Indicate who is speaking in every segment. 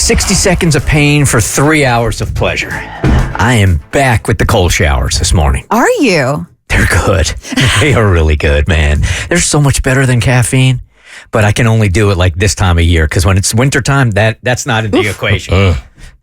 Speaker 1: 60 seconds of pain for 3 hours of pleasure. I am back with the cold showers this morning.
Speaker 2: Are you?
Speaker 1: They're good. They are really good, man. They're so much better than caffeine, but I can only do it like this time of year because when it's wintertime, that's not in the equation.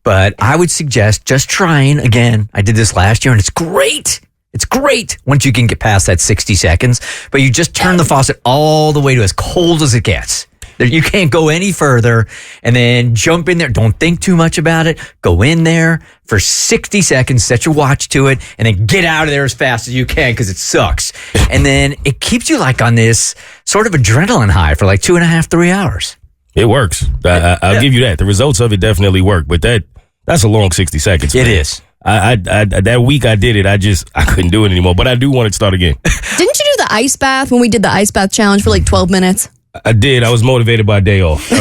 Speaker 1: But I would suggest just trying again. I did this last year and it's great. It's great once you can get past that 60 seconds, but you just turn the faucet all the way to as cold as it gets. You can't go any further and then jump in there. Don't think too much about it. Go in there for 60 seconds, set your watch to it, and then get out of there as fast as you can because it sucks. And then it keeps you like on this sort of adrenaline high for like 2.5, 3 hours.
Speaker 3: It works. I'll give you that. The results of it definitely work, but that's a long 60 seconds.
Speaker 1: It is.
Speaker 3: I that week I did it. I couldn't do it anymore, but I do want it to start again.
Speaker 4: Didn't you do the ice bath when we did the ice bath challenge for like 12 minutes?
Speaker 3: I did. I was motivated by a day off.
Speaker 4: Yeah,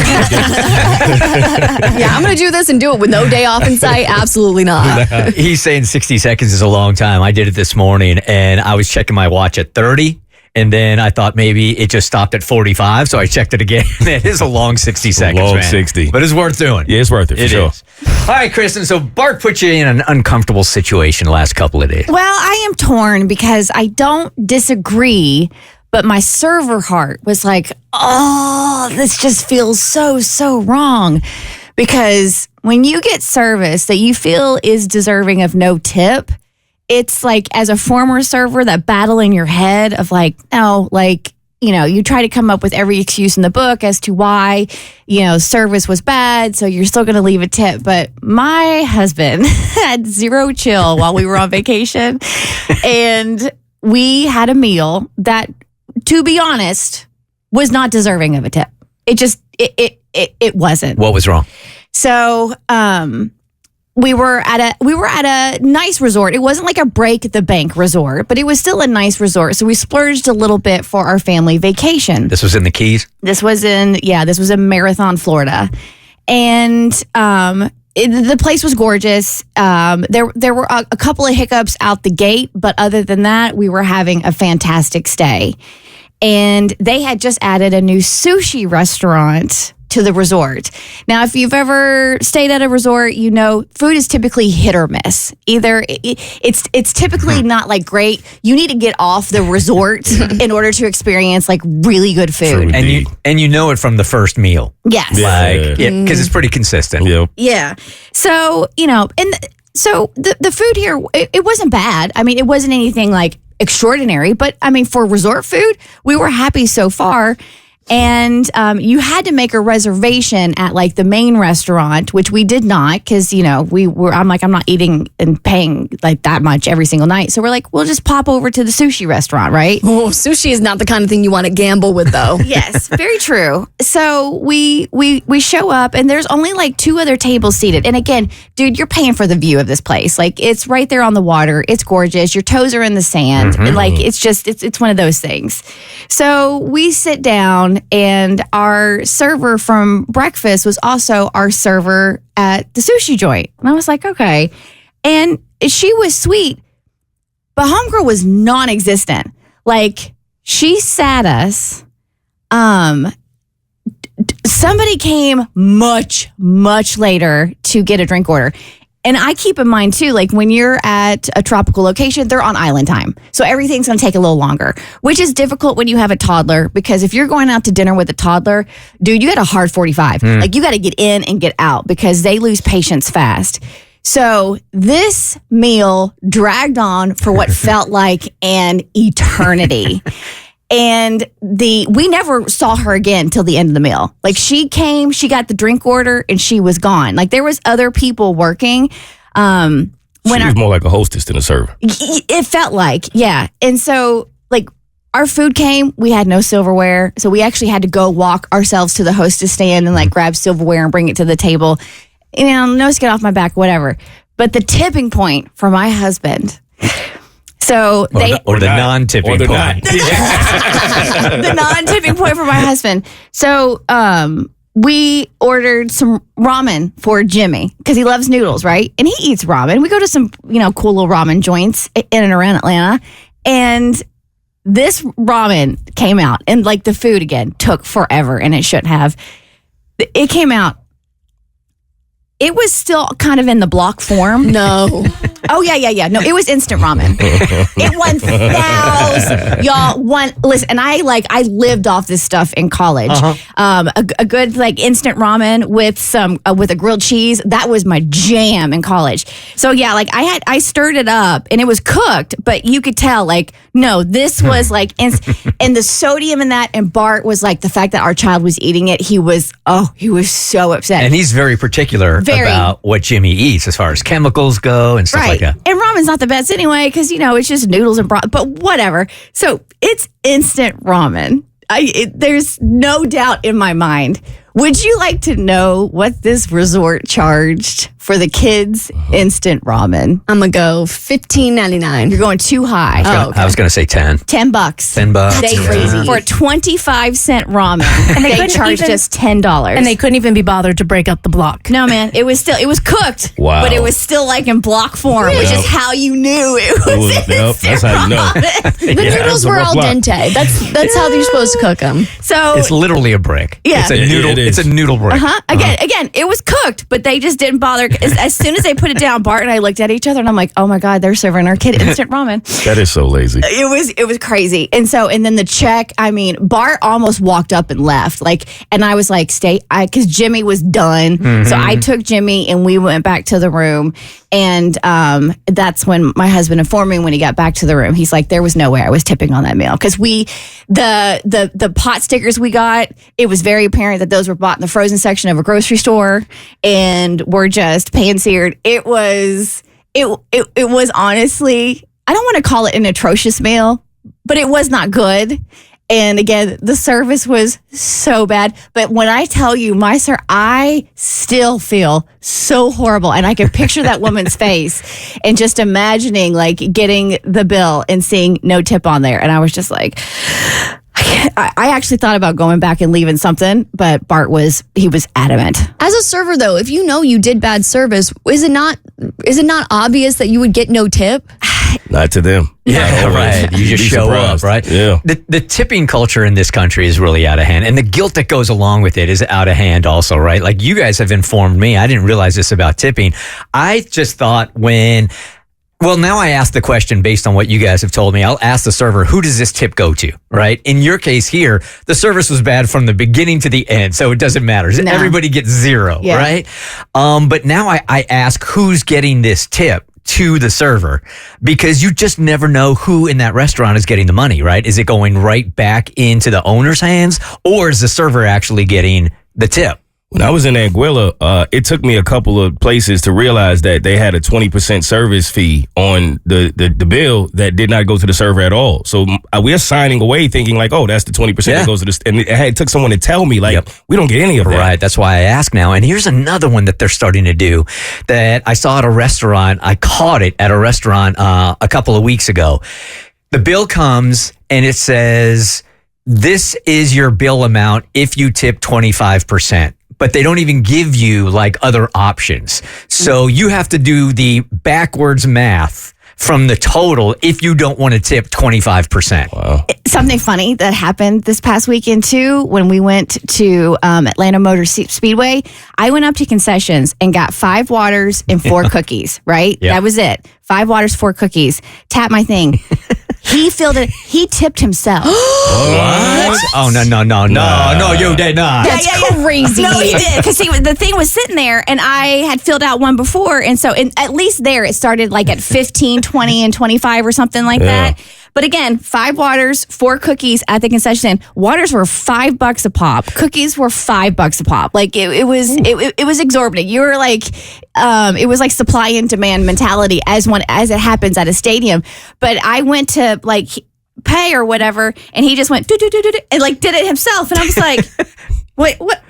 Speaker 4: I'm going to do this and do it with no day off in sight. Absolutely not.
Speaker 1: He's saying 60 seconds is a long time. I did it this morning and I was checking my watch at 30. And then I thought maybe it just stopped at 45, so I checked it again. It is a long 60 seconds,
Speaker 3: long
Speaker 1: man.
Speaker 3: 60.
Speaker 1: But it's worth doing.
Speaker 3: Yeah, it's worth it, for sure.
Speaker 1: Is. All right, Kristen, so Bart put you in an uncomfortable situation the last couple of days.
Speaker 2: Well, I am torn because I don't disagree, but my server heart was like, oh, this just feels so wrong. Because when you get service that you feel is deserving of no tip, it's like, as a former server, that battle in your head of like, no, like, you know, you try to come up with every excuse in the book as to why, you know, service was bad, so you're still going to leave a tip. But my husband had zero chill while we were on vacation, and we had a meal that, to be honest, was not deserving of a tip. It just, it wasn't.
Speaker 1: What was wrong?
Speaker 2: So, we were at a nice resort. It wasn't like a break at the bank resort, but it was still a nice resort. So we splurged a little bit for our family vacation.
Speaker 1: This was in the Keys?
Speaker 2: This was in Marathon, Florida. And the place was gorgeous. There were a couple of hiccups out the gate, but other than that, we were having a fantastic stay. And they had just added a new sushi restaurant to the resort. Now, if you've ever stayed at a resort, you know food is typically hit or miss. Either it's typically not like great. You need to get off the resort in order to experience like really good food.
Speaker 1: And you know it from the first meal.
Speaker 2: Yes.
Speaker 1: Because it's pretty consistent.
Speaker 3: Yep.
Speaker 2: Yeah. So, you know, so the food here, it wasn't bad. I mean, it wasn't anything like extraordinary, but I mean, for resort food, we were happy so far. And you had to make a reservation at like the main restaurant, which we did not because, you know, I'm not eating and paying like that much every single night. So we're like, we'll just pop over to the sushi restaurant, right?
Speaker 4: Oh, sushi is not the kind of thing you want to gamble with, though.
Speaker 2: Yes, very true. So we show up and there's only like 2 other tables seated. And again, dude, you're paying for the view of this place. Like, it's right there on the water. It's gorgeous. Your toes are in the sand. And like, it's just, it's one of those things. So we sit down, and our server from breakfast was also our server at the sushi joint. And I was like, okay. And she was sweet, but homegirl was non-existent. Like, she sat us. Somebody came much later to get a drink order. And I keep in mind, too, like when you're at a tropical location, they're on island time. So everything's going to take a little longer, which is difficult when you have a toddler, because if you're going out to dinner with a toddler, dude, you got a hard 45. Like, you got to get in and get out because they lose patience fast. So this meal dragged on for what felt like an eternity. And we never saw her again till the end of the meal. Like, she came, she got the drink order, and she was gone. Like, there was other people working.
Speaker 3: She was more like a hostess than a server.
Speaker 2: It felt like, yeah. And so, like, our food came, we had no silverware. So we actually had to go walk ourselves to the hostess stand and like grab silverware and bring it to the table. You know, no, get off my back, whatever. But the tipping point for my husband... So the
Speaker 1: non-tipping point.
Speaker 2: The non-tipping point for my husband. So we ordered some ramen for Jimmy because he loves noodles, right? And he eats ramen. We go to some, cool little ramen joints in and around Atlanta. And this ramen came out, and like the food again took forever, and it shouldn't have. It came out it was still kind of in the block form.
Speaker 4: No.
Speaker 2: Oh, yeah. No, it was instant ramen. It 1,000. Y'all, listen, and I lived off this stuff in college. A good, like, instant ramen with a grilled cheese, that was my jam in college. So, yeah, like, I stirred it up, and it was cooked, but you could tell, like, no, this was, like, and the sodium in that, and Bart was, like, the fact that our child was eating it, he was so upset.
Speaker 1: And he's very particular about what Jimmy eats as far as chemicals go and stuff like that.
Speaker 2: And ramen's not the best anyway because, it's just noodles and broth, but whatever. So it's instant ramen. There's no doubt in my mind. Would you like to know what this resort charged for the kids' instant ramen?
Speaker 4: I'm going to go $15.99.
Speaker 2: You're going too high.
Speaker 1: I was going to say 10.
Speaker 2: $10.
Speaker 1: $10.
Speaker 2: That's crazy. For a 25-cent ramen, and they charged us $10.
Speaker 5: And they couldn't even be bothered to break up the block.
Speaker 2: No, man, it was cooked.
Speaker 3: Wow.
Speaker 2: But it was still like in block form, which is how you knew it was.
Speaker 3: That's how you know.
Speaker 4: The noodles were al dente. That's how you're supposed to cook them.
Speaker 2: So
Speaker 1: it's literally a brick.
Speaker 2: Yeah.
Speaker 1: It's a noodle. It's a noodle brick.
Speaker 2: Again, it was cooked, but they just didn't bother. As soon as they put it down, Bart and I looked at each other, and I'm like, "Oh my God, they're serving our kid instant ramen."
Speaker 3: That is so lazy.
Speaker 2: It was crazy. And then the check. I mean, Bart almost walked up and left. And I was like, "Stay," because Jimmy was done. Mm-hmm. So I took Jimmy, and we went back to the room. And that's when my husband informed me when he got back to the room. He's like, there was no way I was tipping on that meal. Because the pot stickers we got, it was very apparent that those were bought in the frozen section of a grocery store and were just pan-seared. It was honestly, I don't want to call it an atrocious meal, but it was not good. And again, the service was so bad. But when I tell you, I still feel so horrible. And I can picture that woman's face and just imagining like getting the bill and seeing no tip on there. And I was just like, I actually thought about going back and leaving something, but Bart was adamant.
Speaker 4: As a server, though, if you know you did bad service, is it not obvious that you would get no tip?
Speaker 3: Not to them.
Speaker 1: Yeah, right. You just show up, right?
Speaker 3: Yeah.
Speaker 1: The tipping culture in this country is really out of hand. And the guilt that goes along with it is out of hand also, right? Like you guys have informed me. I didn't realize this about tipping. I just thought now I ask the question based on what you guys have told me. I'll ask the server, who does this tip go to, right? In your case here, the service was bad from the beginning to the end, so it doesn't matter. No. Everybody gets zero, right? But now I ask, who's getting this tip to the server? Because you just never know who in that restaurant is getting the money, right? Is it going right back into the owner's hands, or is the server actually getting the tip?
Speaker 3: When I was in Anguilla, it took me a couple of places to realize that they had a 20% service fee on the bill that did not go to the server at all. So we're signing away thinking like, oh, that's the 20% that goes to the, and it took someone to tell me like, we don't get any of that.
Speaker 1: Right. That's why I ask now. And here's another one that they're starting to do that I saw at a restaurant. I caught it at a restaurant a couple of weeks ago. The bill comes and it says, this is your bill amount if you tip 25%. But they don't even give you like other options. So you have to do the backwards math from the total if you don't want to tip 25%.
Speaker 3: Wow.
Speaker 2: Something funny that happened this past weekend too, when we went to Atlanta Motor Speedway, I went up to concessions and got 5 waters and 4 cookies, right? Yep. That was it. 5 waters, 4 cookies. Tap my thing. He filled it. He tipped himself.
Speaker 1: What? Oh, no, you did not.
Speaker 2: That's crazy. No, he did. Because the thing was sitting there, and I had filled out one before. And so at least there, it started like at 15, 20, and 25 or something like that. But again, 5 waters, 4 cookies at the concession stand. Waters were $5 a pop. Cookies were $5 a pop. Like it was exorbitant. You were like, it was like supply and demand mentality as it happens at a stadium. But I went to like pay or whatever, and he just went do and like did it himself, and I was like, wait, what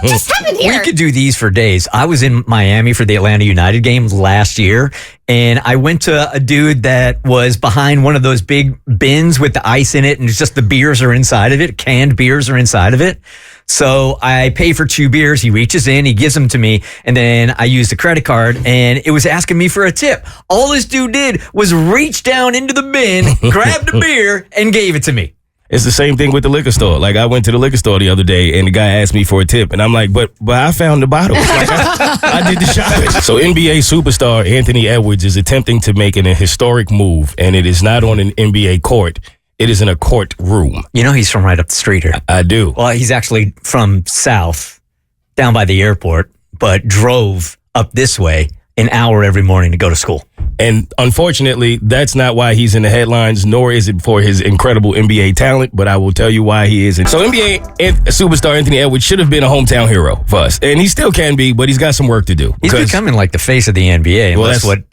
Speaker 2: just happened here?
Speaker 1: We could do these for days. I was in Miami for the Atlanta United game last year, and I went to a dude that was behind one of those big bins with the ice in it, and it's just the beers are inside of it. Canned beers are inside of it. So I pay for 2 beers. He reaches in, he gives them to me, and then I use the credit card, and it was asking me for a tip. All this dude did was reach down into the bin, grabbed a beer, and gave it to me.
Speaker 3: It's the same thing with the liquor store. Like, I went to the liquor store the other day, and the guy asked me for a tip, and I'm like, but I found the bottle. Like, I did the shopping. So NBA superstar Anthony Edwards is attempting to make an historic move, and it is not on an NBA court. It is in a courtroom.
Speaker 1: You know he's from right up the street here.
Speaker 3: I do.
Speaker 1: Well, he's actually from south, down by the airport, but drove up this way an hour every morning to go to school.
Speaker 3: And unfortunately, that's not why he's in the headlines, nor is it for his incredible NBA talent, but I will tell you why he isn't. So NBA superstar Anthony Edwards should have been a hometown hero for us. And he still can be, but he's got some work to do.
Speaker 1: He's becoming like the face of the NBA, and that's what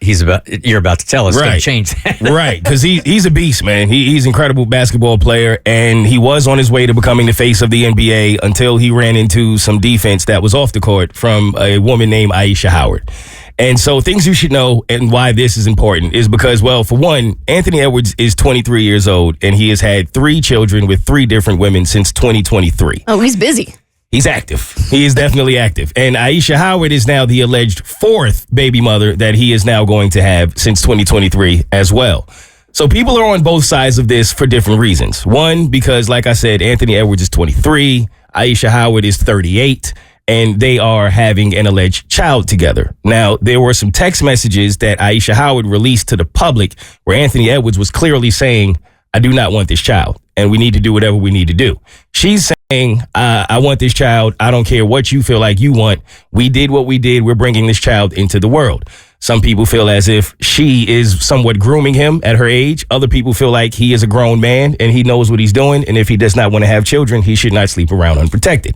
Speaker 1: you're about to tell us. Right. Going to change that.
Speaker 3: Right, because he's a beast, man. He's an incredible basketball player, and he was on his way to becoming the face of the NBA until he ran into some defense that was off the court from a woman named Aisha Howard. And so things you should know and why this is important is because, well, for one, Anthony Edwards is 23 years old, and he has had 3 children with 3 different women since 2023.
Speaker 4: Oh, he's busy.
Speaker 3: He's active. He is definitely active. And Aisha Howard is now the alleged 4th baby mother that he is now going to have since 2023 as well. So people are on both sides of this for different reasons. One, because, like I said, Anthony Edwards is 23, Aisha Howard is 38. And they are having an alleged child together. Now, there were some text messages that Aisha Howard released to the public where Anthony Edwards was clearly saying, I do not want this child, and we need to do whatever we need to do. She's saying, I want this child. I don't care what you feel like you want. We did what we did. We're bringing this child into the world. Some people feel as if she is somewhat grooming him at her age. Other people feel like he is a grown man and he knows what he's doing. And if he does not want to have children, he should not sleep around unprotected.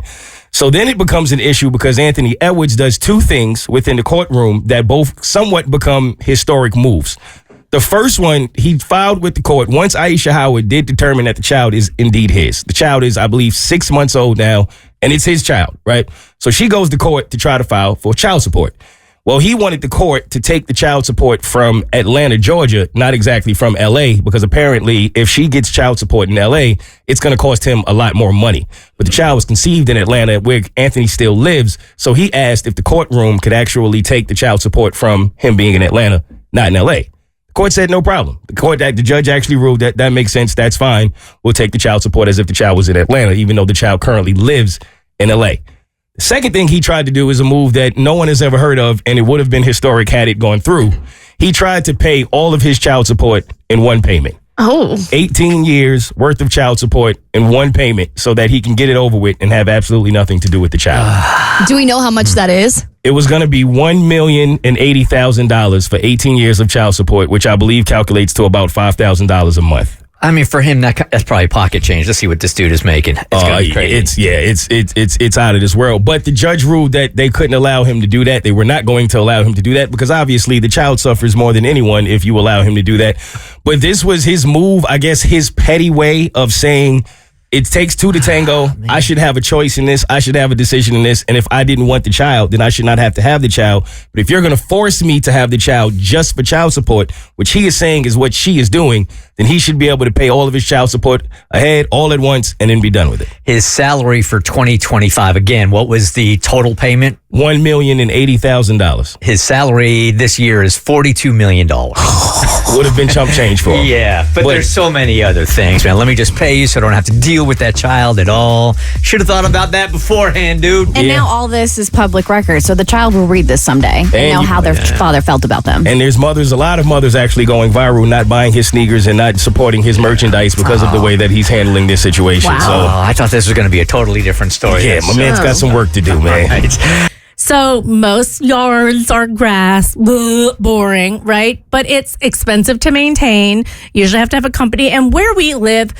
Speaker 3: So then it becomes an issue because Anthony Edwards does 2 things within the courtroom that both somewhat become historic moves. The first one, he filed with the court once Aisha Howard did determine that the child is indeed his. The child is, I believe, 6 months old now, and it's his child, right? So she goes to court to try to file for child support. Well, he wanted the court to take the child support from Atlanta, Georgia, not exactly from L.A., because apparently if she gets child support in L.A., it's going to cost him a lot more money. But the child was conceived in Atlanta, where Anthony still lives, so he asked if the courtroom could actually take the child support from him being in Atlanta, not in L.A. The court said no problem. The judge actually ruled that makes sense, that's fine. We'll take the child support as if the child was in Atlanta, even though the child currently lives in L.A. The second thing he tried to do is a move that no one has ever heard of, and it would have been historic had it gone through. He tried to pay all of his child support in one payment.
Speaker 4: Oh.
Speaker 3: 18 years worth of child support in one payment so that he can get it over with and have absolutely nothing to do with the child.
Speaker 4: Do we know how much that is?
Speaker 3: It was going to be $1,080,000 for 18 years of child support, which I believe calculates to about $5,000 a month.
Speaker 1: I mean, for him, that's probably pocket change. Let's see what this dude is making. It's gonna be crazy.
Speaker 3: It's out of this world. But the judge ruled that they couldn't allow him to do that. They were not going to allow him to do that because obviously the child suffers more than anyone if you allow him to do that. But this was his move, I guess, his petty way of saying, it takes 2 to tango. I should have a choice in this. I should have a decision in this. And if I didn't want the child, then I should not have to have the child. But if you're going to force me to have the child just for child support, which he is saying is what she is doing, then he should be able to pay all of his child support ahead, all at once, and then be done with it.
Speaker 1: His salary for 2025, again, what was the total payment?
Speaker 3: $1,080,000.
Speaker 1: His salary this year is $42 million.
Speaker 3: Would have been chump change for him.
Speaker 1: Yeah, but there's so many other things, man. Let me just pay you so I don't have to deal with that child at all. Should have thought about that beforehand, dude.
Speaker 2: And now all this is public record, so the child will read this someday and know how their father felt about them.
Speaker 3: And there's a lot of mothers actually going viral, not buying his sneakers and not supporting his merchandise because of the way that he's handling this situation.
Speaker 2: Wow.
Speaker 3: So
Speaker 1: I thought this was going to be a totally different story.
Speaker 3: Yeah, my man's got some work to do, man.
Speaker 1: Right.
Speaker 5: So most yards are grass, boring, right? But it's expensive to maintain. You usually have to have a company. And where we live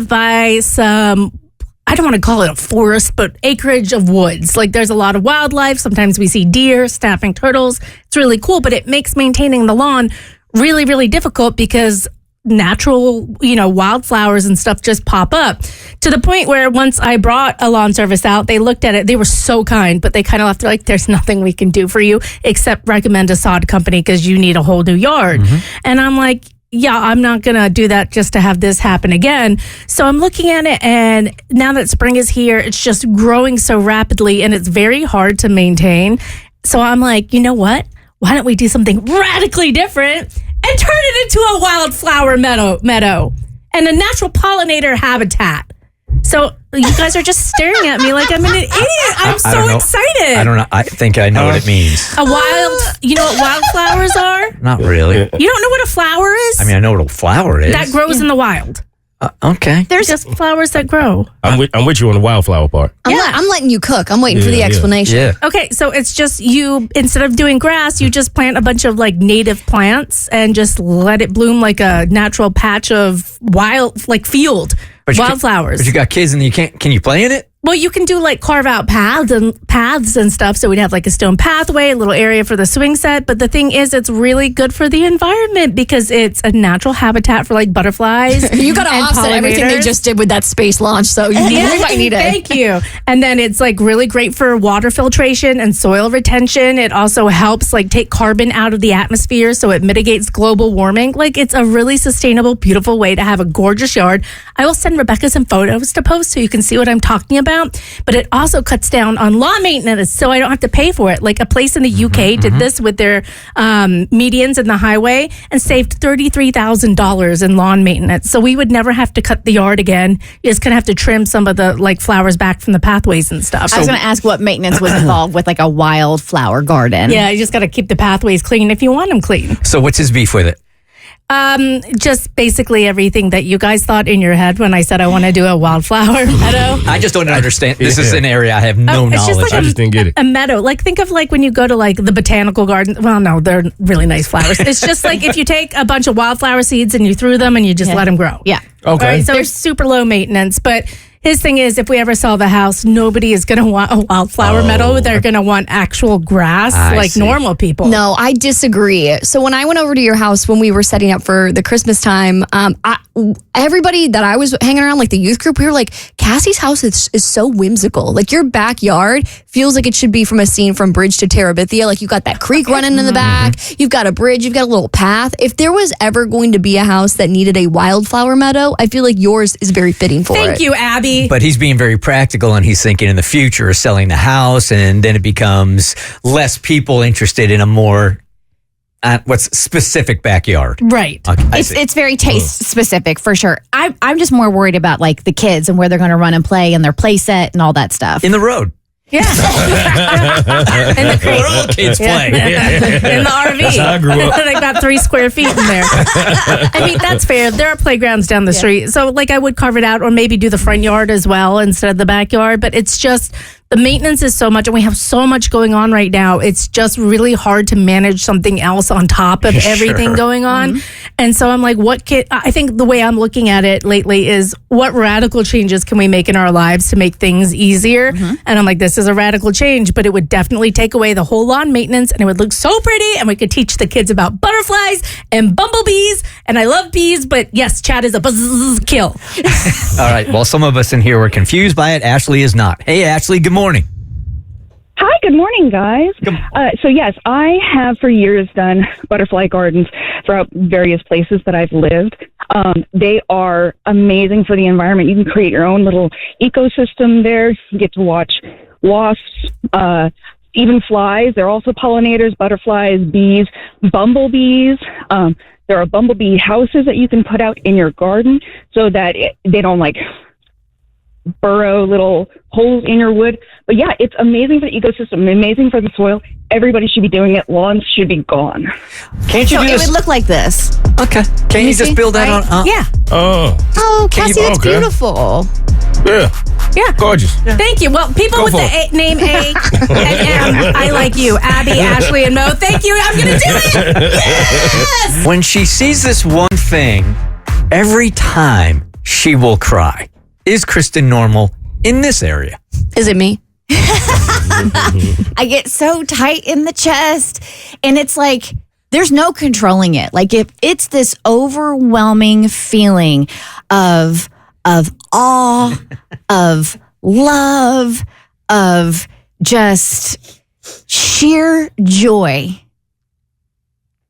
Speaker 5: by some, I don't want to call it a forest, but acreage of woods. Like there's a lot of wildlife. Sometimes we see deer, snapping turtles. It's really cool, but it makes maintaining the lawn really, really difficult because natural, wildflowers and stuff just pop up to the point where once I brought a lawn service out, they looked at it. They were so kind, but they kind of left it like, there's nothing we can do for you except recommend a sod company because you need a whole new yard. Mm-hmm. And I'm like, yeah, I'm not going to do that just to have this happen again. So I'm looking at it, and now that spring is here, it's just growing so rapidly and it's very hard to maintain. So I'm like, you know what? Why don't we do something radically different and turn it into a wildflower meadow? and a natural pollinator habitat. So you guys are just staring at me like I'm an idiot. I'm so excited.
Speaker 1: I don't know. I think I know what it means.
Speaker 5: You know what wildflowers are?
Speaker 1: Not really.
Speaker 5: You don't know what a flower is?
Speaker 1: I mean, I know what a flower is.
Speaker 5: That grows in the wild.
Speaker 1: Okay.
Speaker 5: There's just flowers that grow.
Speaker 3: I'm with you on the wildflower part.
Speaker 4: I'm letting you cook. I'm waiting for the explanation.
Speaker 1: Yeah.
Speaker 5: Okay, so it's just you, instead of doing grass, you just plant a bunch of like native plants and just let it bloom like a natural patch of field. Wildflowers.
Speaker 1: But you got kids and can you play in it?
Speaker 5: Well, you can do like carve out paths and stuff. So we'd have like a stone pathway, a little area for the swing set. But the thing is, it's really good for the environment because it's a natural habitat for like butterflies.
Speaker 4: You got to offset everything they just did with that space launch. So you might need it.
Speaker 5: Thank you. And then it's like really great for water filtration and soil retention. It also helps like take carbon out of the atmosphere. So it mitigates global warming. Like it's a really sustainable, beautiful way to have a gorgeous yard. I will send Rebecca some photos to post so you can see what I'm talking about. But it also cuts down on lawn maintenance, so I don't have to pay for it. Like a place in the UK did this with their medians in the highway and saved $33,000 in lawn maintenance. So we would never have to cut the yard again. You just kind of have to trim some of the like flowers back from the pathways and stuff.
Speaker 2: I was going to ask what maintenance was involved with like a wildflower garden.
Speaker 5: Yeah, you just got to keep the pathways clean if you want them clean.
Speaker 1: So what's his beef with it?
Speaker 5: Just basically everything that you guys thought in your head when I said I want to do a wildflower meadow.
Speaker 1: I just don't understand. This is an area I have no
Speaker 5: It's
Speaker 1: knowledge.
Speaker 5: just like
Speaker 3: I just didn't get it.
Speaker 5: A meadow. Like think of like when you go to like the botanical garden. Well, no, they're really nice flowers. It's just like if you take a bunch of wildflower seeds and you threw them and you just let them grow.
Speaker 2: Yeah.
Speaker 1: Okay.
Speaker 5: Right? So it's super low maintenance, but his thing is, if we ever sell the house, nobody is going to want a wildflower meadow. They're going to want actual grass, like normal people.
Speaker 4: No, I disagree. So when I went over to your house when we were setting up for the Christmas time, everybody that I was hanging around, like the youth group, we were like, Cassie's house is so whimsical. Like your backyard feels like it should be from a scene from Bridge to Terabithia. Like you got that creek running in the back. You've got a bridge. You've got a little path. If there was ever going to be a house that needed a wildflower meadow, I feel like yours is very fitting for it.
Speaker 5: Thank you, Abby.
Speaker 1: But he's being very practical and he's thinking in the future of selling the house, and then it becomes less people interested in a more specific backyard.
Speaker 5: Right.
Speaker 1: Okay,
Speaker 2: It's very taste specific for sure. I'm just more worried about like the kids and where they're going to run and play and their play set and all that stuff.
Speaker 1: in the road.
Speaker 5: Yeah. In the creek.
Speaker 1: Where all kids play.
Speaker 5: In the RV.
Speaker 3: That's how I grew up.
Speaker 5: Like about 3 square feet in there. I mean, that's fair. There are playgrounds down the street. So like I would carve it out or maybe do the front yard as well instead of the backyard. But it's just the maintenance is so much and we have so much going on right now. It's just really hard to manage something else on top of everything going on. And so I'm like, I think the way I'm looking at it lately is what radical changes can we make in our lives to make things easier? And I'm like, this is a radical change, but it would definitely take away the whole lawn maintenance and it would look so pretty and we could teach the kids about butterflies and bumblebees. And I love bees, but yes, Chad is a buzz kill.
Speaker 1: All right. Well, some of us in here were confused by it. Ashley is not. Hey, Ashley, good morning.
Speaker 6: Hi, good morning, guys. So yes, I have for years done butterfly gardens throughout various places that I've lived. They are amazing for the environment. You can create your own little ecosystem there. You get to watch wasps, even flies. They're also pollinators, butterflies, bees, bumblebees. There are bumblebee houses that you can put out in your garden so that they don't like burrow little holes in your wood. But yeah, it's amazing for the ecosystem, amazing for the soil. Everybody should be doing it. Lawns should be gone.
Speaker 1: Can't you
Speaker 2: So
Speaker 1: do
Speaker 2: it
Speaker 1: this?
Speaker 2: would look like this.
Speaker 1: Okay. Can you just build that on?
Speaker 5: Yeah.
Speaker 4: Oh, Cassie, that's
Speaker 3: okay.
Speaker 4: beautiful.
Speaker 3: Yeah.
Speaker 5: Yeah.
Speaker 3: Gorgeous.
Speaker 5: Thank you. Well, people
Speaker 3: Go
Speaker 5: with
Speaker 3: for
Speaker 5: the name A and M, I like you. Abby, Ashley, and Mo. Thank you. I'm going to do it. Yes!
Speaker 1: When she sees this one thing, every time she will cry. Is Kristen normal in this area?
Speaker 4: Is it me?
Speaker 2: I get so tight in the chest and it's like there's no controlling it. Like if it's this overwhelming feeling of awe, of love, of just sheer joy.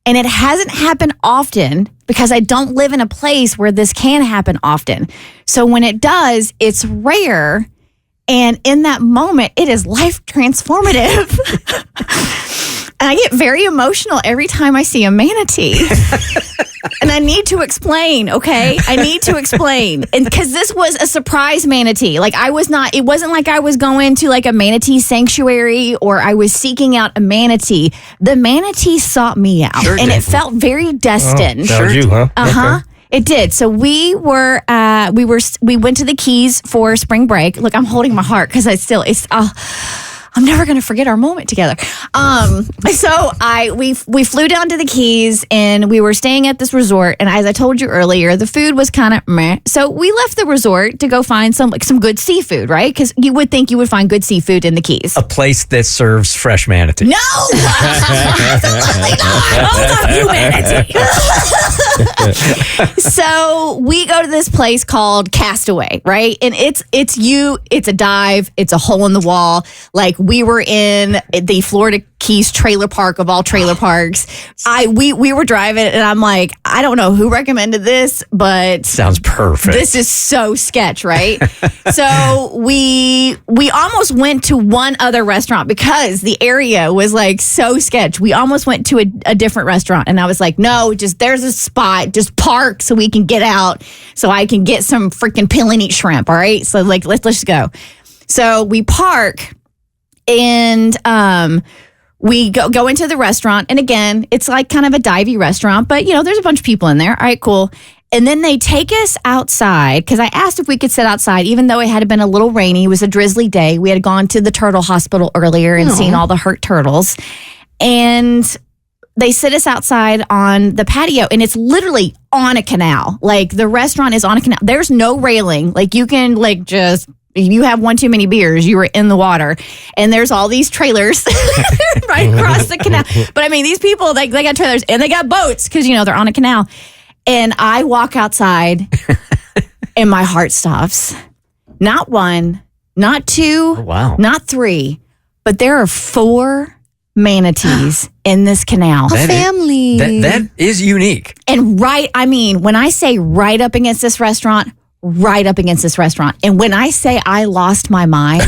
Speaker 2: And it hasn't happened often because I don't live in a place where this can happen often. So when it does, it's rare. And in that moment, it is life transformative. And I get very emotional every time I see a manatee. And I need to explain, okay? I need to explain. And because this was a surprise manatee. Like it wasn't like I was going to like a manatee sanctuary or I was seeking out a manatee. The manatee sought me out.
Speaker 1: Sure
Speaker 2: and
Speaker 1: did.
Speaker 2: it felt very destined.
Speaker 3: That was you, huh?
Speaker 2: Uh-huh.
Speaker 3: Okay.
Speaker 2: It did. So we went to the Keys for spring break. Look, I'm holding my heart because I'm never going to forget our moment together. So we flew down to the Keys and we were staying at this resort. And as I told you earlier, the food was kind of meh. So we left the resort to go find some good seafood, right? Because you would think you would find good seafood in the Keys.
Speaker 1: A place that serves fresh manatee.
Speaker 2: No, absolutely not. Hold up, humanity. So we go to this place called Castaway, right? And it's a dive, it's a hole in the wall. Like we were in the Florida Keys trailer park of all trailer parks. We were driving and I'm like, I don't know who recommended this, but
Speaker 1: Sounds perfect.
Speaker 2: this is so sketch, right? So we almost went to one other restaurant because the area was like so sketch. We almost went to a different restaurant and I was like, no, just there's a spot, just park so we can get out so I can get some freaking peel and eat shrimp. All right. So like, let's just go. So we park and, we go into the restaurant. And again, it's like kind of a divey restaurant, but there's a bunch of people in there. All right, cool. And then they take us outside because I asked if we could sit outside, even though it had been a little rainy. It was a drizzly day. We had gone to the turtle hospital earlier and seen all the hurt turtles. And they sit us outside on the patio and it's literally on a canal. Like the restaurant is on a canal. There's no railing. Like you can just... If you have one too many beers, you were in the water. And there's all these trailers right across the canal. But I mean, these people, they got trailers and they got boats because, they're on a canal. And I walk outside and my heart stops. Not one, not two,
Speaker 1: wow.
Speaker 2: not three, but there are 4 manatees in this canal.
Speaker 4: A family.
Speaker 1: That is unique.
Speaker 2: And when I say right up against this restaurant, right up against this restaurant. And when I say I lost my mind,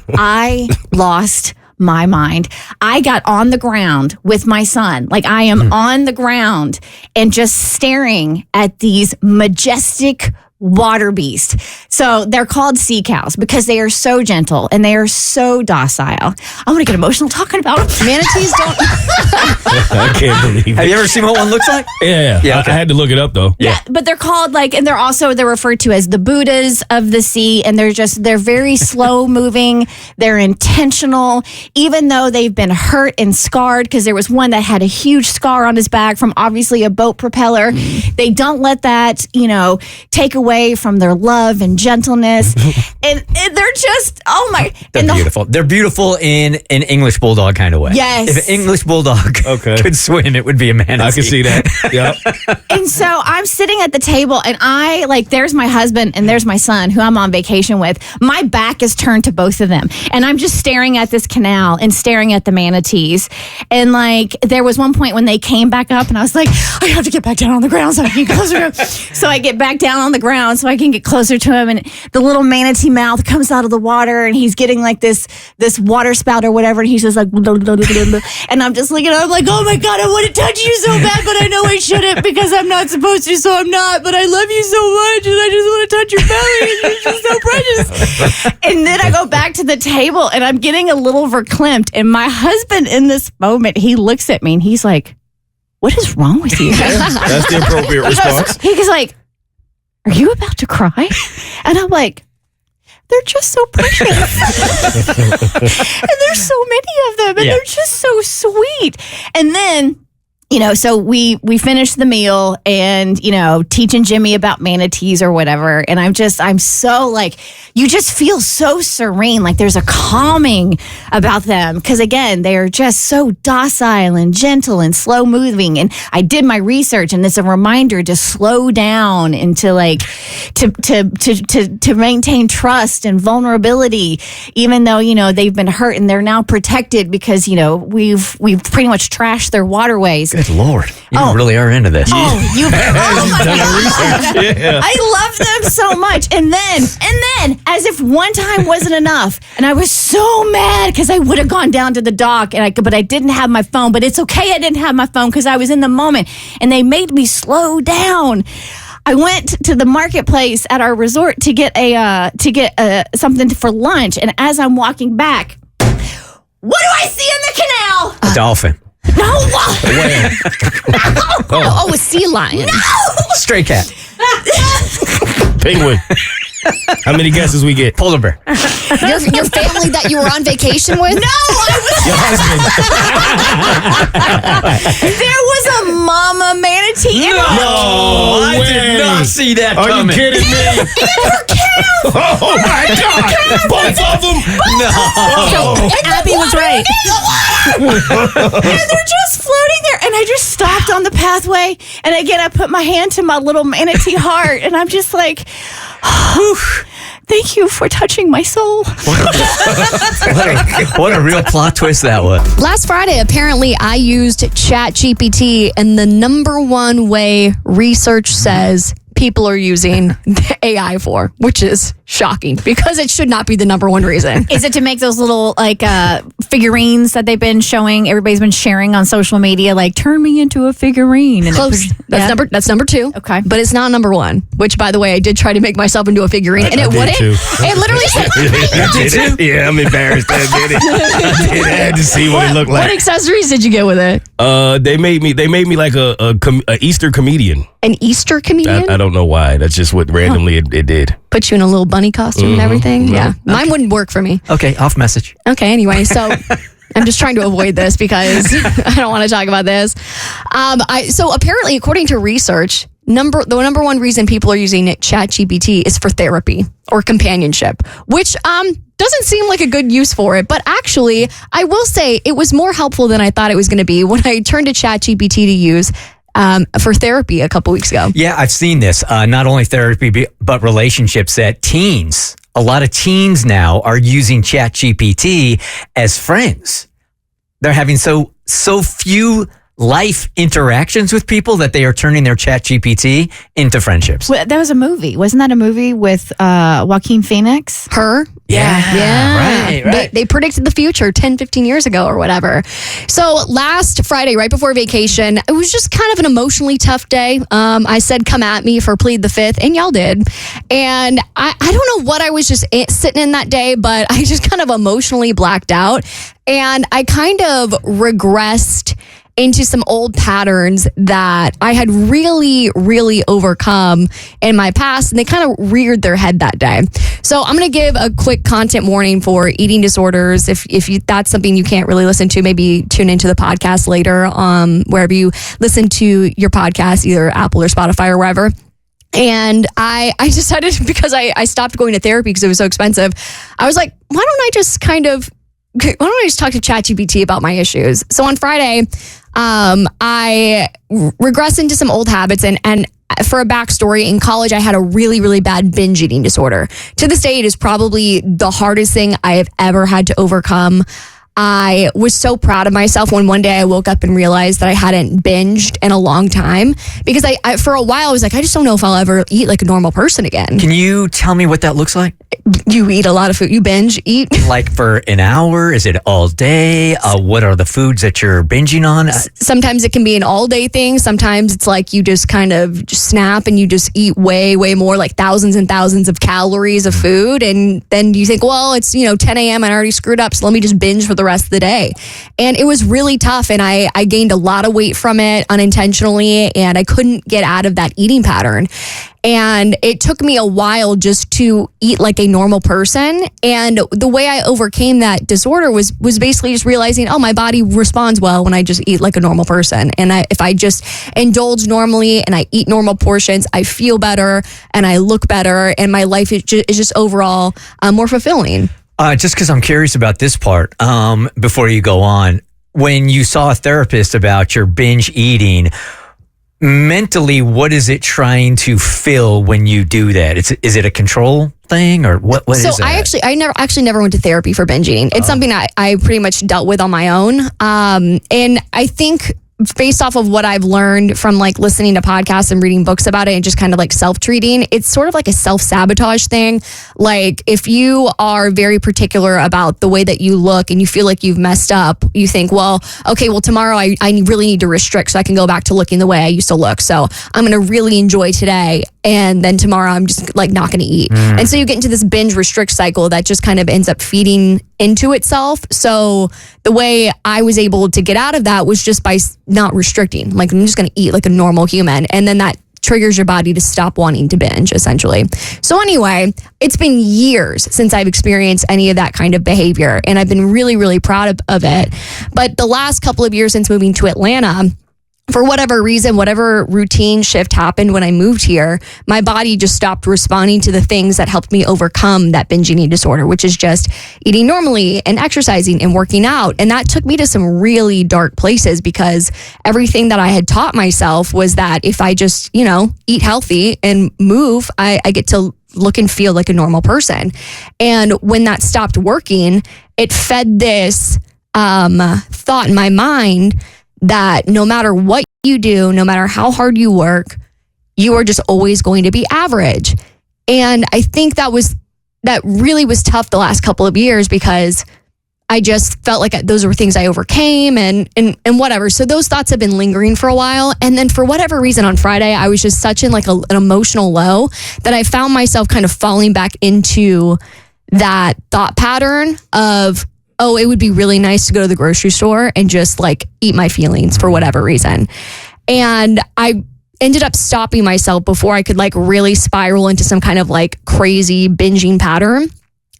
Speaker 2: I lost my mind. I got on the ground with my son. Like I am on the ground and just staring at these majestic water beasts. So they're called sea cows because they are so gentle and they are so docile. I'm going to get emotional talking about them.
Speaker 4: Manatees don't.
Speaker 3: I can't believe it.
Speaker 1: Have you ever seen what one looks like?
Speaker 3: Yeah.
Speaker 1: Yeah, okay.
Speaker 3: I had to look it up though.
Speaker 2: Yeah, but they're called and they're referred to as the Buddhas of the sea. And they're very slow moving. They're intentional, even though they've been hurt and scarred because there was one that had a huge scar on his back from obviously a boat propeller. They don't let that, take away from their love and gentleness. and they're just, oh my.
Speaker 1: They're beautiful. They're beautiful in an English bulldog kind of way.
Speaker 2: Yes.
Speaker 1: If an English bulldog could swim, it would be a manatee.
Speaker 3: I can see that. Yep.
Speaker 2: And so I'm sitting at the table and there's my husband and there's my son who I'm on vacation with. My back is turned to both of them. And I'm just staring at this canal and staring at the manatees. And there was one point when they came back up and I was like, I have to get back down on the ground so I can get closer to him. So I get back down on the ground so I can get closer to him. And the little manatee mouth comes out of the water and he's getting this water spout or whatever. And he's just like, blah, blah, blah, blah, blah. And I'm just looking at him like, oh my God, I want to touch you so bad, but I know I shouldn't because I'm not supposed to, so I'm not. But I love you so much and I just want to touch your belly and you're just so precious. And then I go back to the table and I'm getting a little verklempt. And my husband in this moment, he looks at me and he's like, what is wrong with you?
Speaker 3: That's the appropriate response.
Speaker 2: He's like, are you about to cry? And I'm like, they're just so precious. And there's so many of them and they're just so sweet. And then, so we finished the meal and, teaching Jimmy about manatees or whatever. And I'm so you just feel so serene. Like there's a calming about them. Cause again, they're just so docile and gentle and slow moving. And I did my research and it's a reminder to slow down and to to maintain trust and vulnerability, even though, they've been hurt and they're now protected because, we've pretty much trashed their waterways.
Speaker 1: Good Lord. You really are into this.
Speaker 2: Oh, I love them so much. And then, as if one time wasn't enough, and I was so mad because I would have gone down to the dock, but I didn't have my phone. But it's okay, I didn't have my phone because I was in the moment, and they made me slow down. I went to the marketplace at our resort to get something for lunch, and as I'm walking back, what do I see in the canal?
Speaker 1: A dolphin.
Speaker 2: No.
Speaker 4: A sea lion.
Speaker 2: No.
Speaker 1: Stray cat.
Speaker 3: Penguin. How many guesses we get?
Speaker 1: Polar bear.
Speaker 4: Your family that you were on vacation with?
Speaker 2: No,
Speaker 3: Your husband.
Speaker 2: there was a mama manatee in our
Speaker 3: No
Speaker 1: I did not see that
Speaker 3: Are
Speaker 1: coming.
Speaker 3: you kidding me? Oh my God! Both of them.
Speaker 1: No.
Speaker 5: Abby was right.
Speaker 2: and they're just floating there. And I just stopped on the pathway, and again, I put my hand to my little manatee heart, and I'm just like, thank you for touching my soul.
Speaker 1: What a real plot twist that was.
Speaker 4: Last Friday, apparently, I used ChatGPT, and the number one way research says people are using the AI for, which is shocking because it should not be the number one reason.
Speaker 2: Is it to make those little figurines that they've been showing? Everybody's been sharing on social media, like turn me into a figurine. And
Speaker 4: Close. That's number two.
Speaker 2: Okay.
Speaker 4: But it's not number one, which, by the way, I did try to make myself into a figurine, and it wouldn't. It literally said,
Speaker 3: You did it? Yeah, I'm embarrassed. I did it. I had to see what it looked
Speaker 4: what
Speaker 3: like.
Speaker 4: accessories did you get with it?
Speaker 3: They made me like a Easter comedian.
Speaker 4: An Easter comedian?
Speaker 3: I don't know why. That's just what randomly it did.
Speaker 4: Put you in a little bunny costume and everything? Yeah. Mine wouldn't work for me.
Speaker 1: Okay, off message.
Speaker 4: Okay, anyway, so I'm just trying to avoid this because I don't want to talk about this. So apparently, according to research, the number one reason people are using ChatGPT is for therapy or companionship, which doesn't seem like a good use for it. But actually, I will say it was more helpful than I thought it was going to be when I turned to ChatGPT to use for therapy a couple weeks ago.
Speaker 1: Yeah, I've seen this. Not only therapy, but relationships that teens. A lot of teens now are using ChatGPT as friends. They're having so few life interactions with people that they are turning their ChatGPT into friendships.
Speaker 2: Well, that was a movie. Wasn't that a movie with Joaquin Phoenix?
Speaker 4: Her?
Speaker 1: Yeah. Right.
Speaker 4: They predicted the future 10, 15 years ago or whatever. So last Friday, right before vacation, it was just kind of an emotionally tough day. I said, come at me for Plead the Fifth, and y'all did. And I don't know what I was just sitting in that day, but I just kind of emotionally blacked out. And I kind of regressed into some old patterns that I had really, really overcome in my past, and they kind of reared their head that day. So I'm going to give a quick content warning for eating disorders. If that's something you can't really listen to, maybe tune into the podcast later, wherever you listen to your podcast, either Apple or Spotify or wherever. And I decided, because I stopped going to therapy because it was so expensive, I was like, why don't I just talk to ChatGPT about my issues? So on Friday, I regressed into some old habits, and for a backstory, in college, I had a really, really bad binge eating disorder. To this day, it is probably the hardest thing I have ever had to overcome. I was so proud of myself when one day I woke up and realized that I hadn't binged in a long time, because I for a while I was like, I just don't know if I'll ever eat like a normal person again.
Speaker 1: Can you tell me what that looks like?
Speaker 4: You eat a lot of food. You binge eat.
Speaker 1: Like for an hour? Is it all day? What are the foods that you're binging on?
Speaker 4: Sometimes it can be an all day thing. Sometimes it's like you just kind of just snap and you just eat way, way more, like thousands and thousands of calories of food. And then you think, well, it's 10 a.m. and I already screwed up, so let me just binge for the rest of the day. And it was really tough. And I gained a lot of weight from it unintentionally, and I couldn't get out of that eating pattern. And it took me a while just to eat like a normal person. And the way I overcame that disorder was basically just realizing, my body responds well when I just eat like a normal person. And if I just indulge normally and I eat normal portions, I feel better and I look better, and my life is just overall more fulfilling.
Speaker 1: Just because I'm curious about this part, before you go on, when you saw a therapist about your binge eating, mentally, what is it trying to fill when you do that? Is it a control thing, or what is that?
Speaker 4: So I never went to therapy for binge eating. It's something I pretty much dealt with on my own. And I think based off of what I've learned from like listening to podcasts and reading books about it and just kind of like self-treating, it's sort of like a self-sabotage thing. Like if you are very particular about the way that you look and you feel like you've messed up, you think, well, okay, well tomorrow I really need to restrict so I can go back to looking the way I used to look. So I'm going to really enjoy today. And then tomorrow I'm just like not going to eat. And so you get into this binge restrict cycle that just kind of ends up feeding into itself. So the way I was able to get out of that was just by not restricting. Like I'm just going to eat like a normal human. And then that triggers your body to stop wanting to binge, essentially. So anyway, it's been years since I've experienced any of that kind of behavior. And I've been really, really proud of it. But the last couple of years since moving to Atlanta, for whatever reason, whatever routine shift happened when I moved here, my body just stopped responding to the things that helped me overcome that binge eating disorder, which is just eating normally and exercising and working out. And that took me to some really dark places because everything that I had taught myself was that if I just, eat healthy and move, I get to look and feel like a normal person. And when that stopped working, it fed this thought in my mind that no matter what you do, no matter how hard you work, you are just always going to be average. And I think that really was tough the last couple of years because I just felt like those were things I overcame and whatever. So those thoughts have been lingering for a while. And then for whatever reason on Friday, I was just such in like an emotional low that I found myself kind of falling back into that thought pattern of, oh, it would be really nice to go to the grocery store and just like eat my feelings for whatever reason. And I ended up stopping myself before I could like really spiral into some kind of like crazy binging pattern.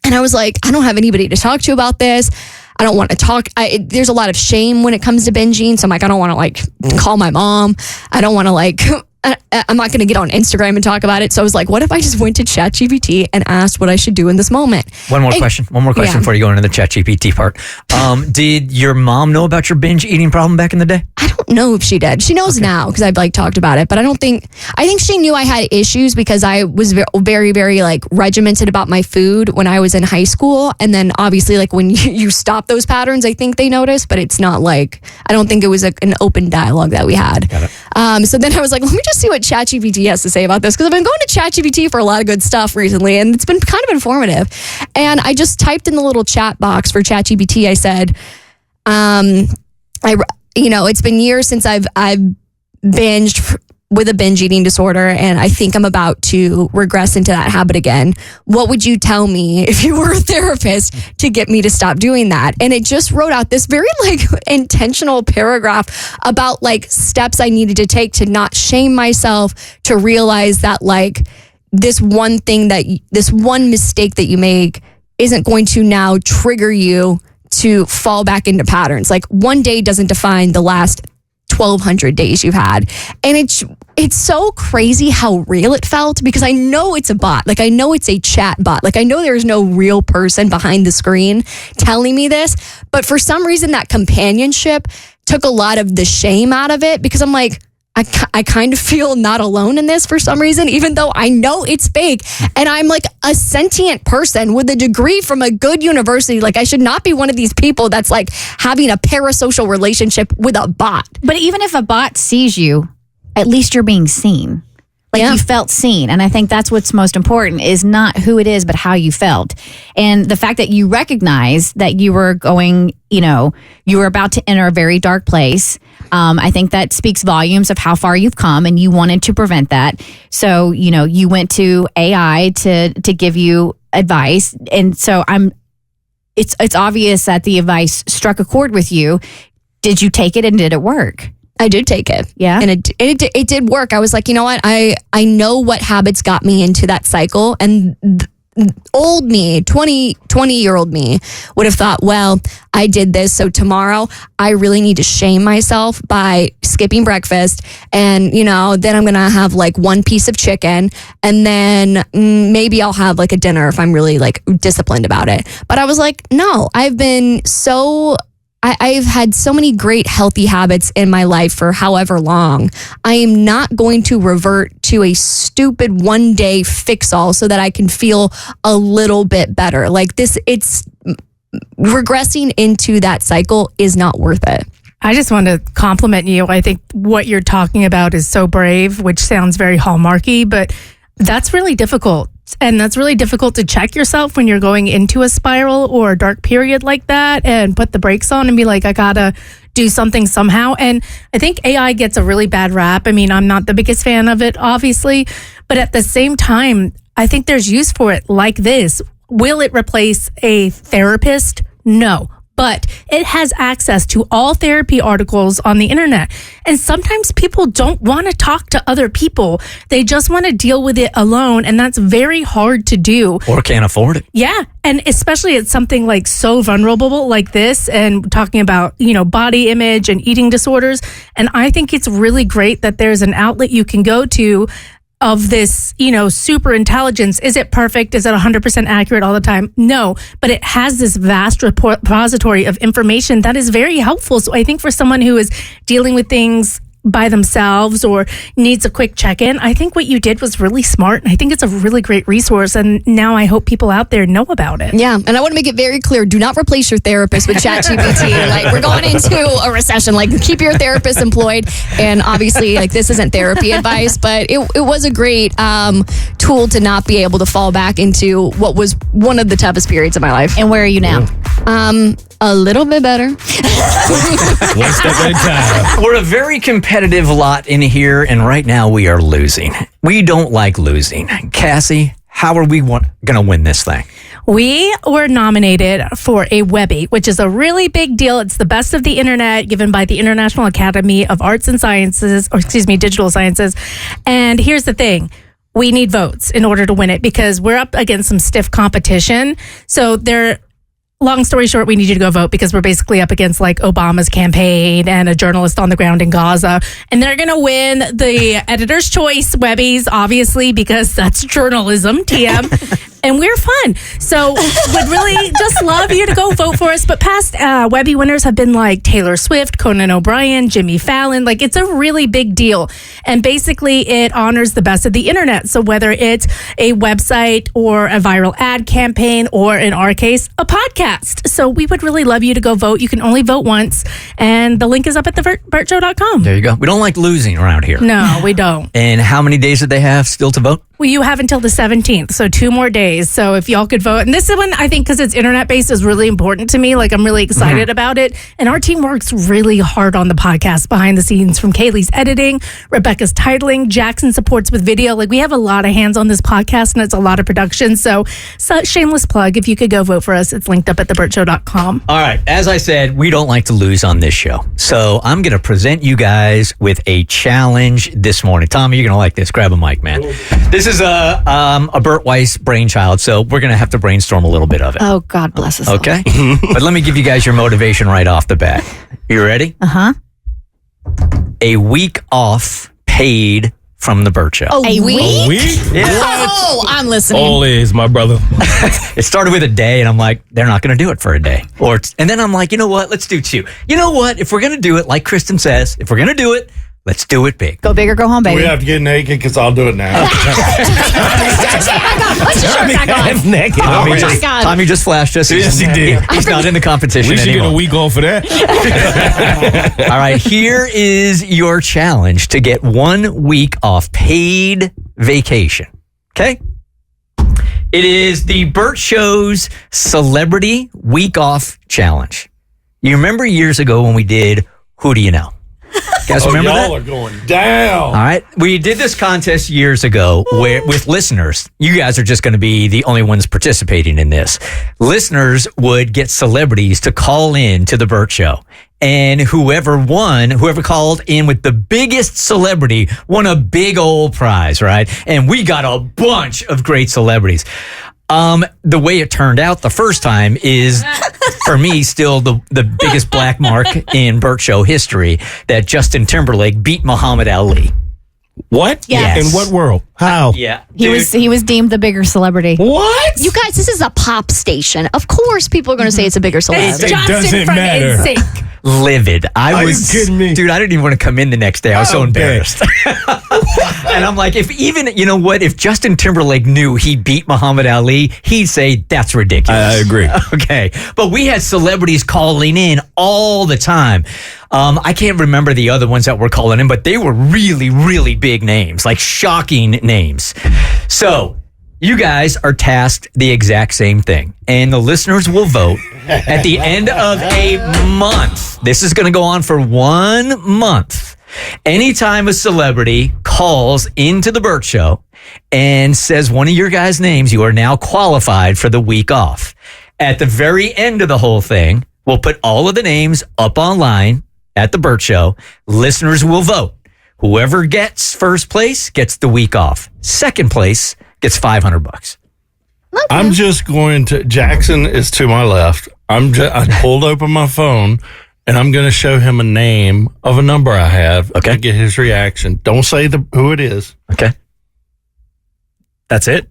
Speaker 4: And I was like, I don't have anybody to talk to about this. I don't want to talk. There's a lot of shame when it comes to binging. So I'm like, I don't want to like call my mom. I don't want to like, I'm not going to get on Instagram and talk about it. So I was like, what if I just went to ChatGPT and asked what I should do in this moment?
Speaker 1: One more question before you go into the ChatGPT part. Did your mom know about your binge eating problem back in the day?
Speaker 4: I don't know if she did. She knows now because I've like talked about it, but I think she knew I had issues because I was very, very like regimented about my food when I was in high school. And then obviously like when you stop those patterns, I think they noticed, but it's not like, I don't think it was an open dialogue that we had.
Speaker 1: Got it.
Speaker 4: So then I was like, let me just see what ChatGPT has to say about this because I've been going to ChatGPT for a lot of good stuff recently and it's been kind of informative. And I just typed in the little chat box for ChatGPT. I said, it's been years since I've binged with a binge eating disorder and I think I'm about to regress into that habit again. What would you tell me if you were a therapist to get me to stop doing that? And it just wrote out this very like intentional paragraph about like steps I needed to take to not shame myself, to realize that like this one mistake that you make isn't going to now trigger you to fall back into patterns. Like one day doesn't define the last 1,200 days you've had. And it's so crazy how real it felt because I know it's a bot. Like I know it's a chat bot. Like I know there's no real person behind the screen telling me this. But for some reason that companionship took a lot of the shame out of it because I'm like, I kind of feel not alone in this for some reason, even though I know it's fake. And I'm like a sentient person with a degree from a good university. Like I should not be one of these people that's like having a parasocial relationship with a bot.
Speaker 2: But even if a bot sees you, at least you're being seen. Like you felt seen. And I think that's what's most important is not who it is, but how you felt. And the fact that you recognize that you were going, you were about to enter a very dark place. I think that speaks volumes of how far you've come and you wanted to prevent that. So, you went to AI to give you advice. And so it's obvious that the advice struck a chord with you. Did you take it and did it work?
Speaker 4: I did take it.
Speaker 2: Yeah.
Speaker 4: And it did work. I was like, you know what? I know what habits got me into that cycle. And old me, 20-year-old me would have thought, well, I did this. So tomorrow I really need to shame myself by skipping breakfast. And, then I'm going to have like one piece of chicken. And then maybe I'll have like a dinner if I'm really like disciplined about it. But I was like, no, I've had so many great healthy habits in my life for however long. I am not going to revert to a stupid one day fix all so that I can feel a little bit better. Like this, it's regressing into that cycle is not worth it.
Speaker 5: I just want to compliment you. I think what you're talking about is so brave, which sounds very Hallmarky, but that's really difficult. And that's really difficult to check yourself when you're going into a spiral or a dark period like that and put the brakes on and be like, I gotta do something somehow. And I think AI gets a really bad rap. I mean, I'm not the biggest fan of it, obviously, but at the same time, I think there's use for it like this. Will it replace a therapist? No. But it has access to all therapy articles on the internet. And sometimes people don't want to talk to other people. They just want to deal with it alone. And that's very hard to do.
Speaker 1: Or can't afford it.
Speaker 5: Yeah. And especially it's something like so vulnerable like this and talking about, body image and eating disorders. And I think it's really great that there's an outlet you can go to of this, super intelligence. Is it perfect? Is it 100% accurate all the time? No, but it has this vast repository of information that is very helpful. So I think for someone who is dealing with things by themselves or needs a quick check-in, I think what you did was really smart. And I think it's a really great resource. And now I hope people out there know about it.
Speaker 4: Yeah. And I want to make it very clear, do not replace your therapist with ChatGPT. Like, we're going into a recession. Like, keep your therapist employed. And obviously, like, this isn't therapy advice, but it was a great tool to not be able to fall back into what was one of the toughest periods of my life.
Speaker 2: And where are you now?
Speaker 4: A little bit better.
Speaker 3: One step at a time.
Speaker 1: We're a very competitive lot in here, and right now we are losing. We don't like losing. Cassie, how are we going to win this thing?
Speaker 5: We were nominated for a Webby, which is a really big deal. It's the best of the internet given by the International Academy of Arts and Sciences, Digital Sciences. And here's the thing. We need votes in order to win it because we're up against some stiff competition. So long story short, we need you to go vote because we're basically up against like Obama's campaign and a journalist on the ground in Gaza. And they're going to win the Editor's Choice Webbies, obviously, because that's journalism, TM. And we're fun. So would really just love you to go vote for us. But past Webby winners have been like Taylor Swift, Conan O'Brien, Jimmy Fallon. Like, it's a really big deal. And basically it honors the best of the internet. So whether it's a website or a viral ad campaign or, in our case, a podcast. So we would really love you to go vote. You can only vote once. And the link is up at thebertshow.com.
Speaker 1: There you go. We don't like losing around here.
Speaker 5: No, we don't.
Speaker 1: And how many days did they have still to vote?
Speaker 5: Well, you have until the 17th, so 2 more days. So if y'all could vote. And this one, I think, because it's internet-based, is really important to me. Like, I'm really excited about it. And our team works really hard on the podcast behind the scenes, from Kaylee's editing, Rebecca's titling, Jackson supports with video. Like, we have a lot of hands on this podcast, and it's a lot of production. So shameless plug. If you could go vote for us, it's linked up at thebertshow.com.
Speaker 1: All right. As I said, we don't like to lose on this show. So I'm going to present you guys with a challenge this morning. Tommy, you're going to like this. Grab a mic, man. This is a Bert Weiss brainchild, so we're going to have to brainstorm a little bit of it.
Speaker 2: Oh, God bless us.
Speaker 1: Okay? But let me give you guys your motivation right off the bat. You ready?
Speaker 2: Uh-huh.
Speaker 1: A week off paid from the Bert Show.
Speaker 2: A week?
Speaker 3: A week?
Speaker 1: Yeah.
Speaker 2: Oh, I'm listening.
Speaker 3: All is, my brother.
Speaker 1: It started with a day, and I'm like, they're not going to do it for a day. And then I'm like, you know what? Let's do 2. You know what? If we're going to do it, like Kristen says, if we're going to do it, let's do it big.
Speaker 2: Go big or go home, baby.
Speaker 7: We have to get naked because I'll do it now.
Speaker 1: Tommy just flashed us.
Speaker 3: Yes, he did.
Speaker 1: He's not in the competition
Speaker 3: We should
Speaker 1: anymore.
Speaker 3: get a week off for that.
Speaker 1: All right, here is your challenge to get 1 week off paid vacation. Okay? It is the Bert Show's Celebrity Week Off Challenge. You remember years ago when we did Who Do You Know? You guys remember
Speaker 7: y'all
Speaker 1: that?
Speaker 7: are going down.
Speaker 1: All right. We did this contest years ago with listeners. You guys are just going to be the only ones participating in this. Listeners would get celebrities to call in to the Bert Show. And whoever called in with the biggest celebrity won a big old prize, right? And we got a bunch of great celebrities. The way it turned out the first time is, for me, still the biggest black mark in Bert Show history, that Justin Timberlake beat Muhammad Ali.
Speaker 3: What?
Speaker 2: Yes.
Speaker 3: In what world? How?
Speaker 1: Yeah.
Speaker 2: He was deemed the bigger celebrity.
Speaker 3: What?
Speaker 4: You guys, this is a pop station. Of course, people are going to say it's a bigger
Speaker 5: It's
Speaker 4: celebrity.
Speaker 5: Justin
Speaker 3: doesn't
Speaker 5: from
Speaker 3: matter.
Speaker 5: NSYNC.
Speaker 1: Livid.
Speaker 3: Are you kidding me?
Speaker 1: Dude, I didn't even want to come in the next day. I was so
Speaker 3: Okay.
Speaker 1: embarrassed. And I'm like, if Justin Timberlake knew he beat Muhammad Ali, he'd say that's ridiculous.
Speaker 3: I agree.
Speaker 1: Okay. But we had celebrities calling in all the time. I can't remember the other ones that were calling in, but they were really, really big names, like shocking names. So you guys are tasked the exact same thing, and the listeners will vote at the end of a month. This is going to go on for 1 month. Anytime a celebrity calls into the Bert Show and says one of your guys' names, you are now qualified for the week off. At the very end of the whole thing, we'll put all of the names up online at the Bert Show. Listeners will vote. Whoever gets first place gets the week off. Second place gets $500.
Speaker 7: I'm just going to. Jackson is to my left. I pulled open my phone, and I'm going to show him a name of a number I have.
Speaker 1: Okay.
Speaker 7: To get his reaction. Don't say who it is.
Speaker 1: Okay. That's it?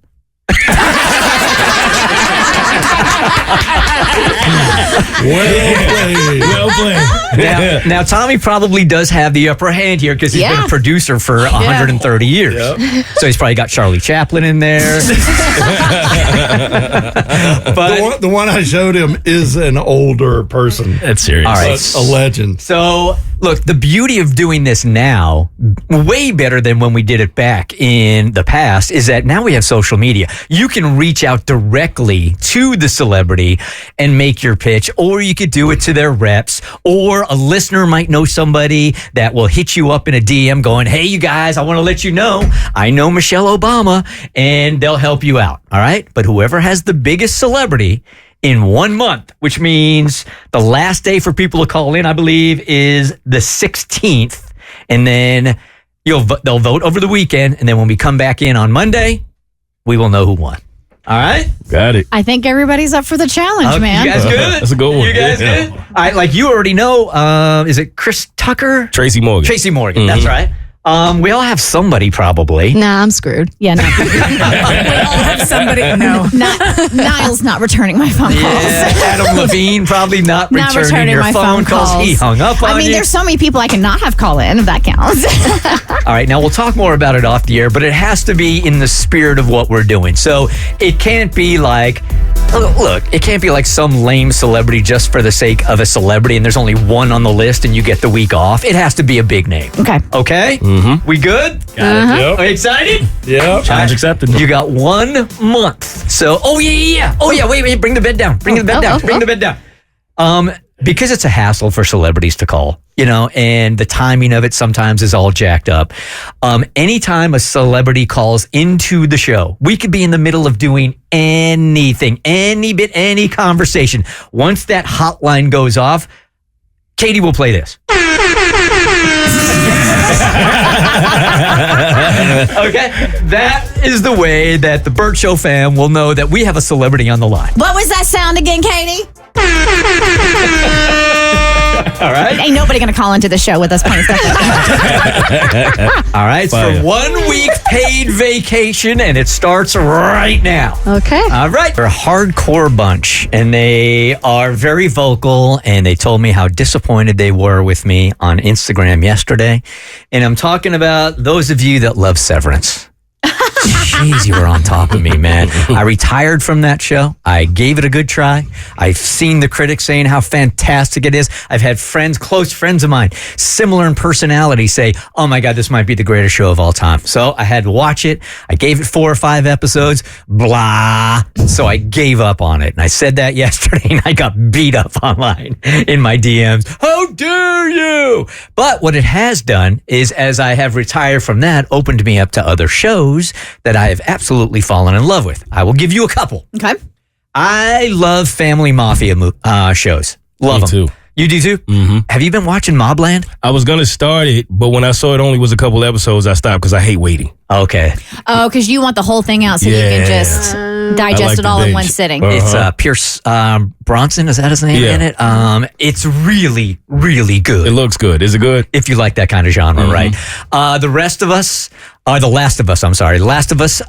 Speaker 7: Well played.
Speaker 1: Now, Tommy probably does have the upper hand here because he's been a producer for 130 years.
Speaker 7: Yep.
Speaker 1: So he's probably got Charlie Chaplin in there. But
Speaker 7: The one I showed him is an older person.
Speaker 3: That's serious.
Speaker 1: All right.
Speaker 7: But a legend.
Speaker 1: So, look, the beauty of doing this now, way better than when we did it back in the past, is that now we have social media. You can reach out directly to the celebrity and make your pitch, or you could do it to their reps, or a listener might know somebody that will hit you up in a DM going, hey, you guys, I want to let you know, I know Michelle Obama, and they'll help you out. All right. But whoever has the biggest celebrity in 1 month, which means the last day for people to call in, I believe, is the 16th. And then they'll vote over the weekend. And then when we come back in on Monday, we will know who won. All right?
Speaker 3: Got it.
Speaker 2: I think everybody's up for the challenge, man.
Speaker 1: You guys good?
Speaker 3: That's a good one.
Speaker 1: You guys good? All right, like you already know, is it Chris Tucker?
Speaker 3: Tracy Morgan.
Speaker 1: Tracy Morgan, that's right. We all have somebody probably.
Speaker 4: Nah, I'm screwed.
Speaker 2: Yeah, no.
Speaker 5: We all have somebody. No.
Speaker 2: Niall's not returning my phone calls.
Speaker 1: Yeah, Adam Levine probably not returning your
Speaker 2: my
Speaker 1: phone calls. He hung up on you.
Speaker 2: I mean, there's so many people I cannot have call in, if that counts.
Speaker 1: All right, now we'll talk more about it off the air, but it has to be in the spirit of what we're doing. So it can't be like, look, it can't be like some lame celebrity just for the sake of a celebrity and there's only one on the list and you get the week off. It has to be a big name.
Speaker 2: Okay.
Speaker 1: Okay? Mm-hmm. We good?
Speaker 7: Got it. Yep.
Speaker 1: Are you excited?
Speaker 7: Yep.
Speaker 3: Challenge accepted.
Speaker 1: You got 1 month. So, oh yeah. Oh yeah, wait, bring the bed down. Bring the bed down. Because it's a hassle for celebrities to call, and the timing of it sometimes is all jacked up. Anytime a celebrity calls into the show, we could be in the middle of doing anything, any conversation. Once that hotline goes off, Katie will play this. Okay, that is the way that the Bert Show fam will know that we have a celebrity on the line.
Speaker 2: What was that sound again, Katie?
Speaker 1: All right.
Speaker 2: Ain't nobody going to call into the show with us playing stuff.
Speaker 1: All right, it's
Speaker 3: Fire.
Speaker 1: for 1 week paid vacation, and it starts right now.
Speaker 4: Okay.
Speaker 1: All right. They're a hardcore bunch, and they are very vocal, and they told me how disappointed they were with me on Instagram yesterday. And I'm talking about those of you that love Severance. Jeez, you were on top of me, man. I retired from that show. I gave it a good try. I've seen the critics saying how fantastic it is. I've had close friends of mine, similar in personality, say, oh my God, this might be the greatest show of all time. So I had to watch it. I gave it 4 or 5 episodes, blah. So I gave up on it. And I said that yesterday, and I got beat up online in my DMs. How dare you? But what it has done is, as I have retired from that, opened me up to other shows that I have absolutely fallen in love with. I will give you a couple.
Speaker 2: Okay.
Speaker 1: I love family mafia shows. Love them.
Speaker 3: too.
Speaker 1: You do too? Mm-hmm. Have you been watching Mobland?
Speaker 3: I was going to start it, but when I saw it only was a couple episodes, I stopped because I hate waiting.
Speaker 1: Okay.
Speaker 2: Oh, because you want the whole thing out so you can just digest
Speaker 3: I like
Speaker 2: it
Speaker 3: the
Speaker 2: all in
Speaker 3: binge.
Speaker 2: one sitting.
Speaker 1: It's Pierce Bronson. Is that his name in it? It's really, really good.
Speaker 3: It looks good. Is it good?
Speaker 1: If you like that kind of genre, right? The rest of us, The Last of Us, I'm sorry. The Last of Us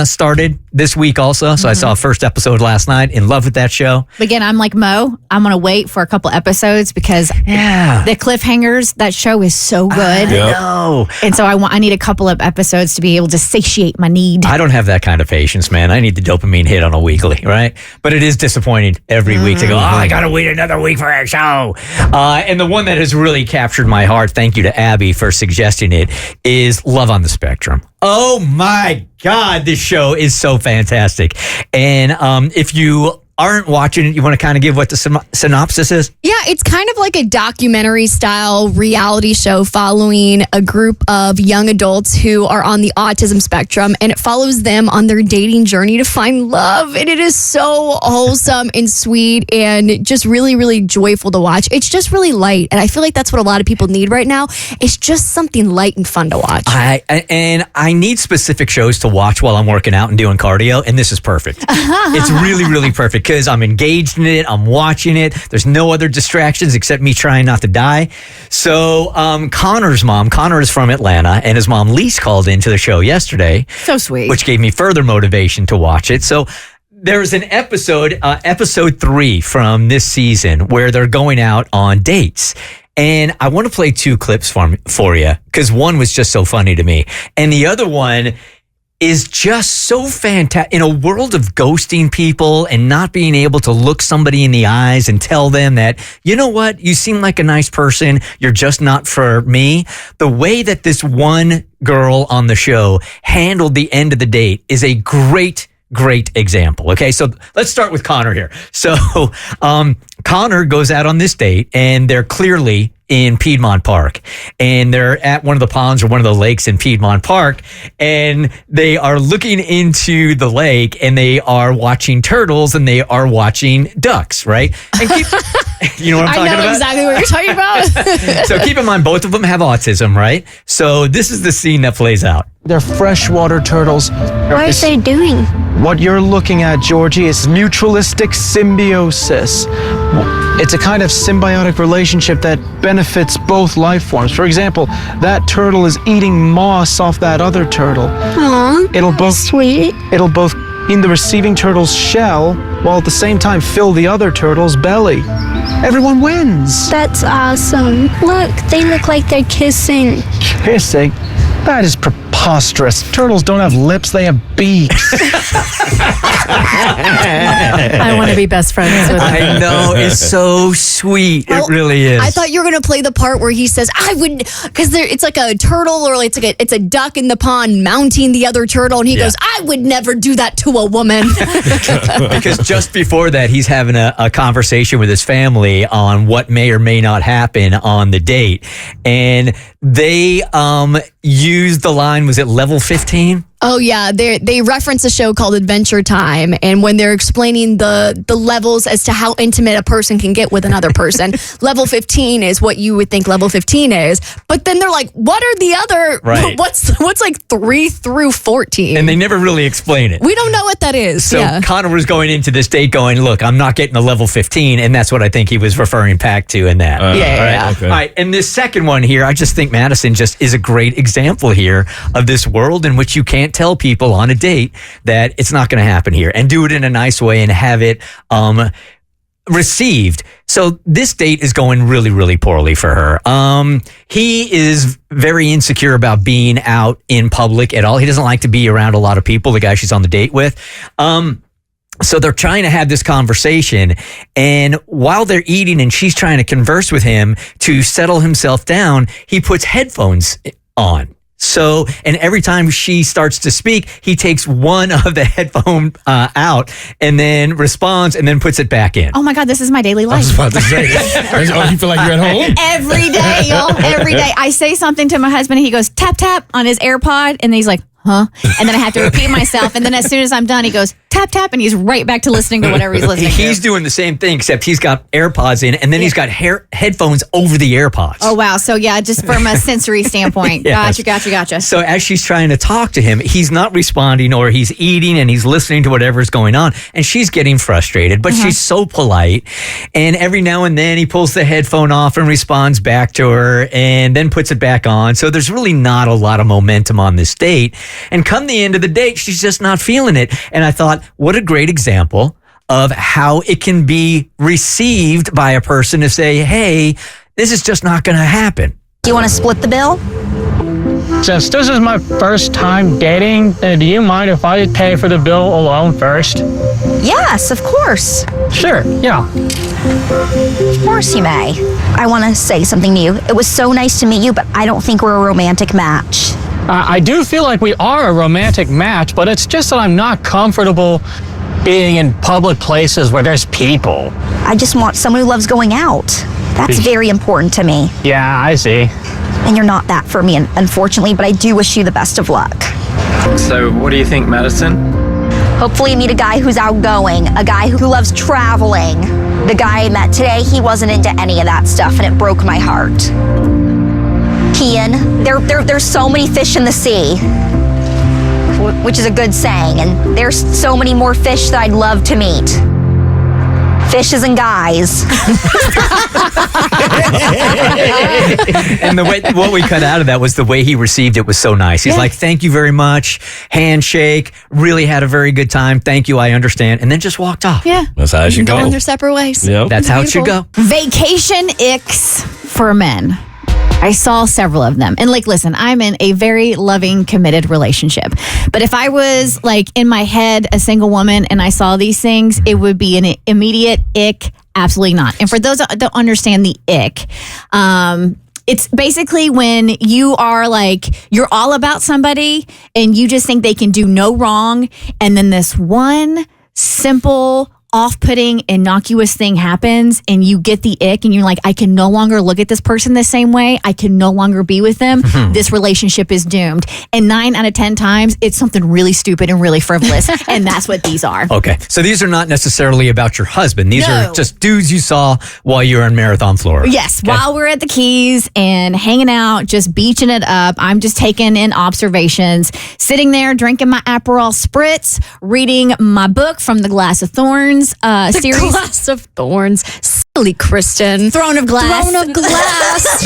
Speaker 1: started this week also. So I saw first episode last night. In love with that show.
Speaker 2: But again, I'm like Mo. I'm going to wait for a couple episodes because the cliffhangers, that show is so good.
Speaker 1: I know.
Speaker 2: And so I need a couple of episodes to be able to satiate my need.
Speaker 1: I don't have that kind of patience, man. I need the dopamine hit on a weekly, right? But it is disappointing every week to go, I got to wait another week for a show. And the one that has really captured my heart, thank you to Abby for suggesting it, is Love on the Spectrum. Oh my God, this show is so fantastic. And if you aren't watching it, you want to kind of give what the synopsis is?
Speaker 4: Yeah, it's kind of like a documentary style reality show following a group of young adults who are on the autism spectrum, and it follows them on their dating journey to find love. And it is so wholesome and sweet and just really, really joyful to watch. It's just really light. And I feel like that's what a lot of people need right now. It's just something light and fun to watch.
Speaker 1: I need specific shows to watch while I'm working out and doing cardio, and this is perfect. It's really, really perfect. Because I'm engaged in it, I'm watching it. There's no other distractions except me trying not to die. So Connor's mom, Connor is from Atlanta, and his mom Lise called into the show yesterday.
Speaker 2: So sweet.
Speaker 1: Which gave me further motivation to watch it. So there's an episode, episode 3 from this season, where they're going out on dates. And I want to play 2 clips for you, because one was just so funny to me. And the other one is just so fantastic. In a world of ghosting people and not being able to look somebody in the eyes and tell them that, you know what, you seem like a nice person, you're just not for me. The way that this one girl on the show handled the end of the date is a great example. Okay, so let's start with Connor here. So Connor goes out on this date, and they're clearly in Piedmont Park, and they're at one of the ponds or one of the lakes in Piedmont Park, and they are looking into the lake, and they are watching turtles, and they are watching ducks, right? And you know what I'm talking about?
Speaker 4: I know exactly what you're talking about.
Speaker 1: So keep in mind, both of them have autism, right? So this is the scene that plays out.
Speaker 8: They're freshwater turtles.
Speaker 9: What are they doing?
Speaker 8: What you're looking at, Georgie, is mutualistic symbiosis. It's a kind of symbiotic relationship that benefits both life forms. For example, that turtle is eating moss off that other turtle.
Speaker 9: Aww,
Speaker 8: It'll both
Speaker 9: sweet.
Speaker 8: It'll both in the receiving turtle's shell while at the same time fill the other turtle's belly. Everyone wins.
Speaker 9: That's awesome. Look, they look like they're kissing.
Speaker 8: Kissing? That is preposterous. Turtles don't have lips, they have beaks.
Speaker 5: I want to be best friends with him.
Speaker 1: I know, it's so sweet. It really is.
Speaker 4: I thought you were going to play the part where he says, I would, because it's like a turtle or it's a duck in the pond mounting the other turtle. And he goes, I would never do that to a woman.
Speaker 1: Because just before that, he's having a conversation with his family on what may or may not happen on the date. And they used the line, was it level 15?
Speaker 4: Oh yeah, they reference a show called Adventure Time, and when they're explaining the levels as to how intimate a person can get with another person, level 15 is what you would think level 15 is. But then they're like, what are the other?
Speaker 1: Right.
Speaker 4: What's like 3 through 14?
Speaker 1: And they never really explain it.
Speaker 4: We don't know what that is.
Speaker 1: So Connor was going into this date going, look, I'm not getting a level 15, and that's what I think he was referring back to in that.
Speaker 4: Yeah.
Speaker 3: Okay.
Speaker 1: All right, and this second one here, I just think Madison just is a great example here of this world in which you can't tell people on a date that it's not going to happen here, and do it in a nice way and have it received. So this date is going really, really poorly for her. He is very insecure about being out in public at all. He doesn't like to be around a lot of people, the guy she's on the date with. So they're trying to have this conversation, and while they're eating and she's trying to converse with him to settle himself down, he puts headphones on. So, and every time she starts to speak, he takes one of the headphone out and then responds and then puts it back in.
Speaker 2: Oh my God, this is my daily
Speaker 3: I
Speaker 2: life.
Speaker 3: was about to say that. Oh, you feel like you're at home?
Speaker 2: Every day, y'all. Every day. I say something to my husband and he goes, tap, tap on his AirPod. And then he's like, huh? And then I have to repeat myself. And then as soon as I'm done, he goes, tap, tap, and he's right back to listening to whatever he's listening to.
Speaker 1: He's doing the same thing, except he's got AirPods in, and then he's got headphones over the AirPods.
Speaker 2: Oh, wow. So, yeah, just from a sensory standpoint.
Speaker 1: Yes.
Speaker 2: Gotcha.
Speaker 1: So as she's trying to talk to him, he's not responding, or he's eating and he's listening to whatever's going on. And she's getting frustrated, but she's so polite. And every now and then he pulls the headphone off and responds back to her and then puts it back on. So there's really not a lot of momentum on this date. And come the end of the date, she's just not feeling it. And I thought, what a great example of how it can be received by a person to say, hey, this is just not going to happen.
Speaker 9: Do you want to split the bill?
Speaker 8: Since this is my first time dating, do you mind if I pay for the bill alone first?
Speaker 9: Yes, of course.
Speaker 8: Sure, yeah.
Speaker 9: Of course you may. I want to say something to you. It was so nice to meet you, but I don't think we're a romantic match.
Speaker 8: I do feel like we are a romantic match, but it's just that I'm not comfortable being in public places where there's people.
Speaker 9: I just want someone who loves going out. That's very important to me.
Speaker 8: Yeah, I see.
Speaker 9: And you're not that for me, unfortunately, but I do wish you the best of luck.
Speaker 8: So, what do you think, Madison?
Speaker 9: Hopefully you meet a guy who's outgoing, a guy who loves traveling. The guy I met today, he wasn't into any of that stuff, and it broke my heart. Kian, there's so many fish in the sea, which is a good saying, and there's so many more fish that I'd love to meet. Fishes and guys.
Speaker 1: And what we cut out of that was the way he received it was so nice. He's like, thank you very much. Handshake. Really had a very good time. Thank you. I understand. And then just walked off.
Speaker 2: Yeah.
Speaker 3: That's how it should go.
Speaker 4: Going their separate ways.
Speaker 3: Yep.
Speaker 1: That's how it should go.
Speaker 2: Vacation icks for men. I saw several of them. And listen, I'm in a very loving, committed relationship. But if I was in my head, a single woman, and I saw these things, it would be an immediate ick. Absolutely not. And for those that don't understand the ick, it's basically when you are you're all about somebody and you just think they can do no wrong. And then this one simple, off-putting, innocuous thing happens and you get the ick and you're like, I can no longer look at this person the same way. I can no longer be with them. This relationship is doomed. And 9 out of 10 times, it's something really stupid and really frivolous. And that's what these are.
Speaker 1: Okay. So these are not necessarily about your husband. These are just dudes you saw while you were in Marathon, Florida.
Speaker 2: Yes. Okay. While we're at the Keys and hanging out, just beaching it up, I'm just taking in observations, sitting there, drinking my Aperol Spritz, reading my book from the Glass of Thorns series.
Speaker 4: Glass of Thorns. Silly Kristen.
Speaker 2: Throne of Glass.
Speaker 4: Throne of Glass.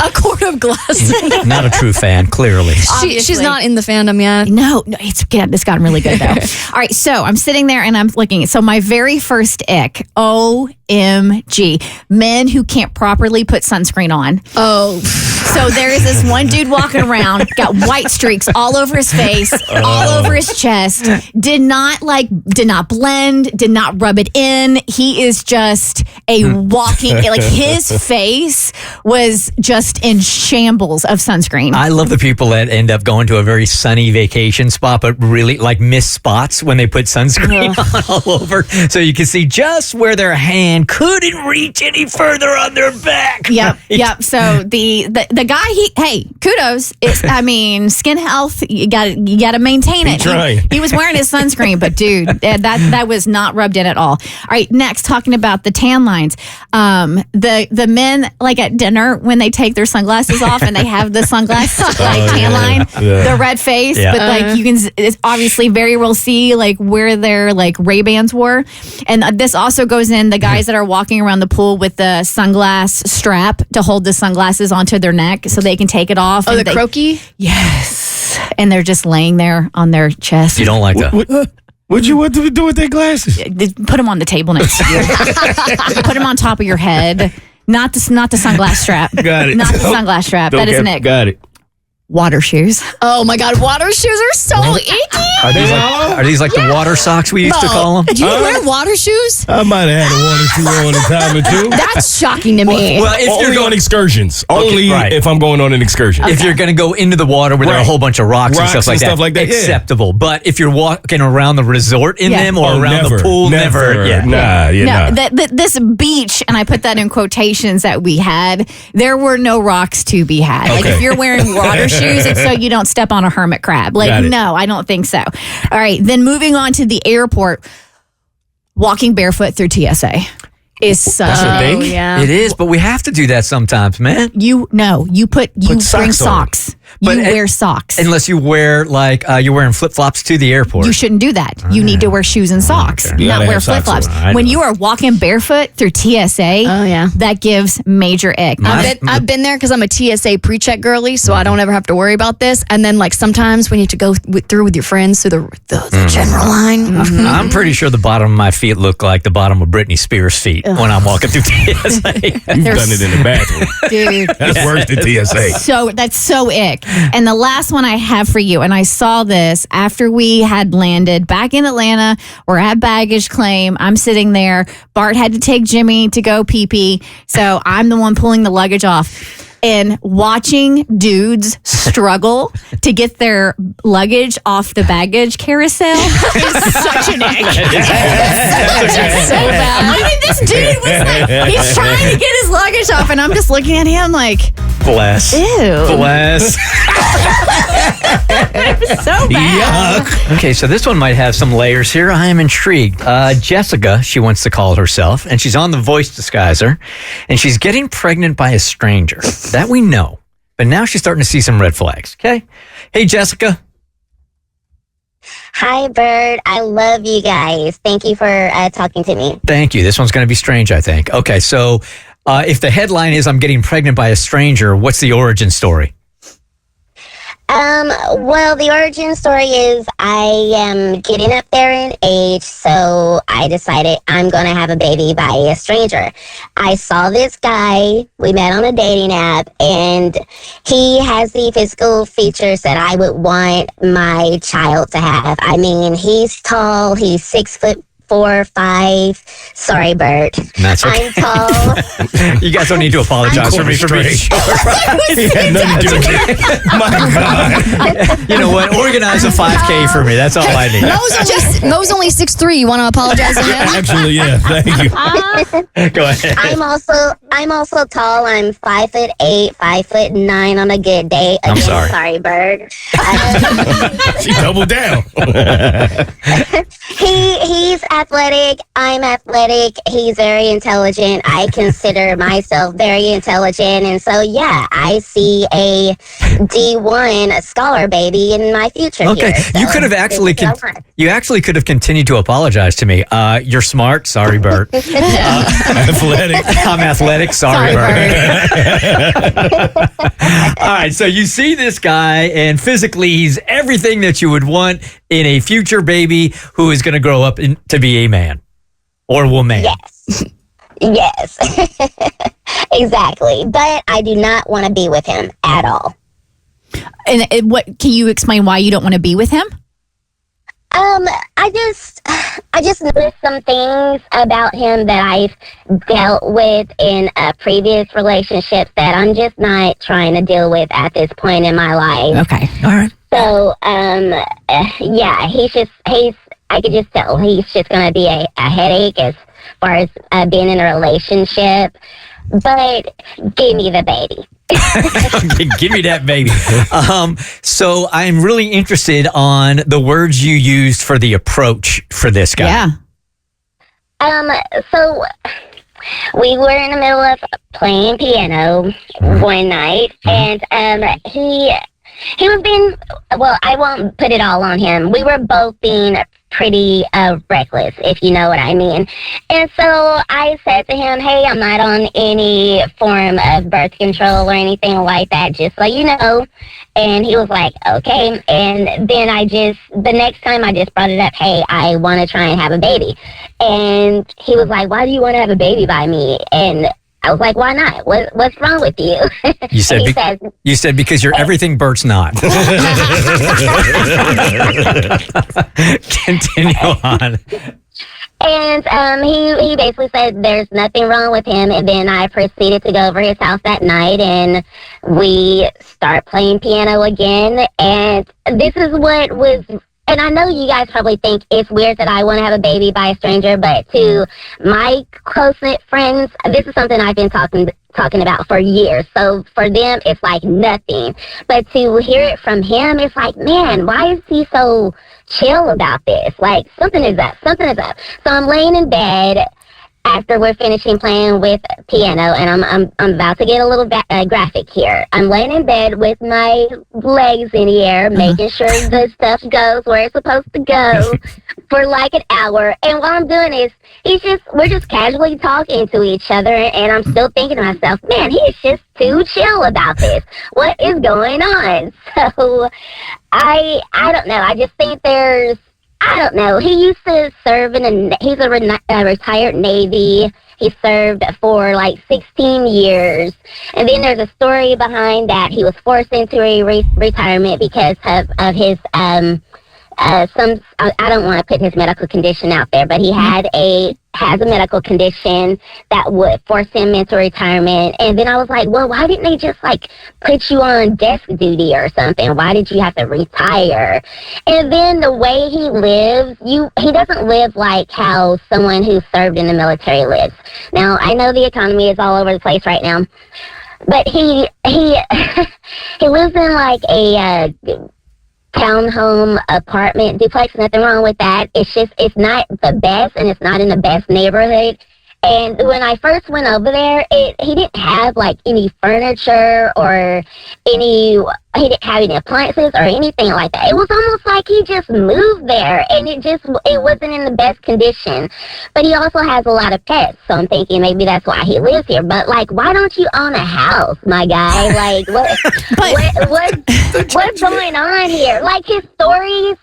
Speaker 4: A quart of glass.
Speaker 1: Not a true fan, clearly.
Speaker 4: She's not in the fandom yet.
Speaker 2: No, it's gotten really good though. All right, so I'm sitting there and I'm looking. So my very first ick, OMG, men who can't properly put sunscreen on.
Speaker 4: Oh.
Speaker 2: So there is this one dude walking around, got white streaks all over his face, all over his chest, did not blend, did not rub it in. He is just a walking, his face was just in shambles of sunscreen.
Speaker 1: I love the people that end up going to a very sunny vacation spot, but really miss spots when they put sunscreen on all over. So you can see just where their hand couldn't reach any further on their back.
Speaker 2: Yep. So the guy, kudos. Skin health, you got to maintain it. He was wearing his sunscreen, but dude, that was not rubbed in at all. All right, next, talking about the tan lines. The men at dinner when they take their sunglasses off and they have the sunglass tan line, the red face, but you can it's obviously very well see where their Ray-Bans were. And this also goes in the guys that are walking around the pool with the sunglass strap to hold the sunglasses onto their neck so they can take it off.
Speaker 4: Oh, the croaky?
Speaker 2: Yes. And they're just laying there on their chest.
Speaker 1: You don't like that?
Speaker 3: What'd you want to do with their glasses?
Speaker 2: Put them on the table next to you. Put them on top of your head. Not the sunglass strap.
Speaker 3: Got it.
Speaker 2: Not the sunglass strap. That is Nick.
Speaker 3: Got it.
Speaker 2: Water shoes.
Speaker 4: Oh my God, water shoes are so icky.
Speaker 1: Are these the water socks we used to call them?
Speaker 4: Do you wear water shoes?
Speaker 3: I might have had a water shoe on a time or two.
Speaker 4: That's shocking to me.
Speaker 1: Well, if you're
Speaker 3: Only
Speaker 1: going
Speaker 3: on excursions. Only if I'm going on an excursion.
Speaker 1: If you're going to go into the water where there are a whole bunch of rocks and stuff like that, acceptable. But if you're walking around the resort in them or around the pool, never.
Speaker 2: This beach, and I put that in quotations that we had, there were no rocks to be had. If you're wearing water shoes, shoes, it's so you don't step on a hermit crab. Like, no, I don't think so. All right. Then moving on to the airport, walking barefoot through TSA is so,
Speaker 4: yeah.
Speaker 1: It is, but we have to do that sometimes, man.
Speaker 2: you bring socks. You wear socks.
Speaker 1: Unless you wear you're wearing flip flops to the airport.
Speaker 2: You shouldn't do that. You need to wear shoes and socks,
Speaker 1: Okay.
Speaker 2: not wear flip flops. When you are walking barefoot through TSA, that gives major ick.
Speaker 4: I've been there because I'm a TSA pre-check girly, so I don't ever have to worry about this. And then, like, sometimes when you have to go through with your friends through the general line.
Speaker 1: I'm pretty sure the bottom of my feet look like the bottom of Britney Spears' feet when I'm walking through TSA.
Speaker 3: You've done it in the bathroom.
Speaker 2: Dude.
Speaker 3: That's worse than TSA.
Speaker 2: So that's so ick. And the last one I have for you, and I saw this after we had landed back in Atlanta. We're at baggage claim. I'm sitting there. Bart had to take Jimmy to go pee-pee. So I'm the one pulling the luggage off. And watching dudes struggle to get their luggage off the baggage carousel is such an ick. It's so bad. I mean, this dude was like, he's trying to get his luggage off, and I'm just looking at him like,
Speaker 1: bless.
Speaker 2: ew.
Speaker 1: Bless.
Speaker 2: So bad.
Speaker 1: Yuck. Okay, so this one might have some layers here. I am intrigued. Jessica, she wants to call herself, and she's on the voice disguiser, and she's getting pregnant by a stranger. That we know. But now she's starting to see some red flags. Okay? Hey, Jessica.
Speaker 10: Hi, Bert. I love you guys. Thank you for talking to me.
Speaker 1: Thank you. This one's going to be strange, I think. Okay, so if the headline is I'm getting pregnant by a stranger, what's the origin story?
Speaker 10: Well, the origin story is I am getting up there in age, so I decided I'm going to have a baby by a stranger. I saw this guy, we met on a dating app, and he has the physical features that I would want my child to have. I mean, he's tall, he's 6'4", 5. Sorry, Bert.
Speaker 1: That's okay.
Speaker 10: I'm tall.
Speaker 1: You guys don't need to apologize for me for being short.
Speaker 3: He had nothing to do with it. My God.
Speaker 1: You know what? Organize a 5K for me. That's all I need.
Speaker 4: Mo's only 6'3". You want to apologize to him?
Speaker 3: Actually, yeah. Thank you.
Speaker 1: Go ahead.
Speaker 10: I'm also tall. I'm 5'8", 5'9" on a good day.
Speaker 1: I'm sorry.
Speaker 10: Sorry, Bert.
Speaker 3: She doubled down.
Speaker 10: He's athletic. I'm athletic. He's very intelligent. I consider myself very intelligent, and so yeah, I see a D1 scholar baby in my future.
Speaker 1: Okay,
Speaker 10: here, so
Speaker 1: you could have actually you actually could have continued to apologize to me. You're smart. Sorry, Bert.
Speaker 3: Athletic.
Speaker 1: I'm athletic. Sorry, Bert. All right, so you see this guy, and physically, he's everything that you would want in a future baby who is going to grow up to be a man or woman.
Speaker 10: Yes, exactly. But I do not want to be with him at all.
Speaker 2: And what can you explain why you don't want to be with him?
Speaker 10: I just noticed some things about him that I've dealt with in previous relationships that I'm just not trying to deal with at this point in my life.
Speaker 2: Okay, all right.
Speaker 10: So, yeah, I could just tell he's just going to be a headache as far as being in a relationship. But give me the baby.
Speaker 1: Give me that baby. So I'm really interested on the words you used for the approach for this guy.
Speaker 10: Yeah. So we were in the middle of playing piano one night, and he was being, well, I won't put it all on him. We were both being pretty reckless, if you know what I mean. And so I said to him, hey, I'm not on any form of birth control or anything like that, just so you know. And he was like, okay. And then the next time I just brought it up, hey, I want to try and have a baby. And he was like, why do you want to have a baby by me? And I was like, why not? What's wrong with you?
Speaker 1: You said, you said because you're everything Bert's not. Continue on.
Speaker 10: And he basically said there's nothing wrong with him. And then I proceeded to go over his house that night, and we start playing piano again. And this is what was... And I know you guys probably think it's weird that I want to have a baby by a stranger, but to my close-knit friends, this is something I've been talking talking about for years. So for them, it's like nothing. But to hear it from him, it's like, man, why is he so chill about this? Like, something is up. So I'm laying in bed after we're finishing playing with piano, and I'm about to get a little graphic here. I'm laying in bed with my legs in the air, making sure the stuff goes where it's supposed to go for like an hour. And what I'm doing is we're just casually talking to each other, and I'm still thinking to myself, man, he's just too chill about this. What is going on? So I don't know. I just think I don't know. He used to serve he's a retired Navy. He served for like 16 years. And then there's a story behind that. He was forced into a retirement because of his, I don't want to put his medical condition out there, but he has a medical condition that would force him into retirement. And then I was like, well, why didn't they just like put you on desk duty or something? Why did you have to retire? And then the way he lives, he doesn't live like how someone who served in the military lives. Now, I know the economy is all over the place right now, but he he lives in like a townhome apartment duplex. Nothing wrong with that. It's not the best, and it's not in the best neighborhood. And when I first went over there, he didn't have like any furniture or he didn't have any appliances or anything like that. It was almost like he just moved there, and it wasn't in the best condition. But he also has a lot of pets, so I'm thinking maybe that's why he lives here. But like, why don't you own a house, my guy? Like, what's going on here? Like, his stories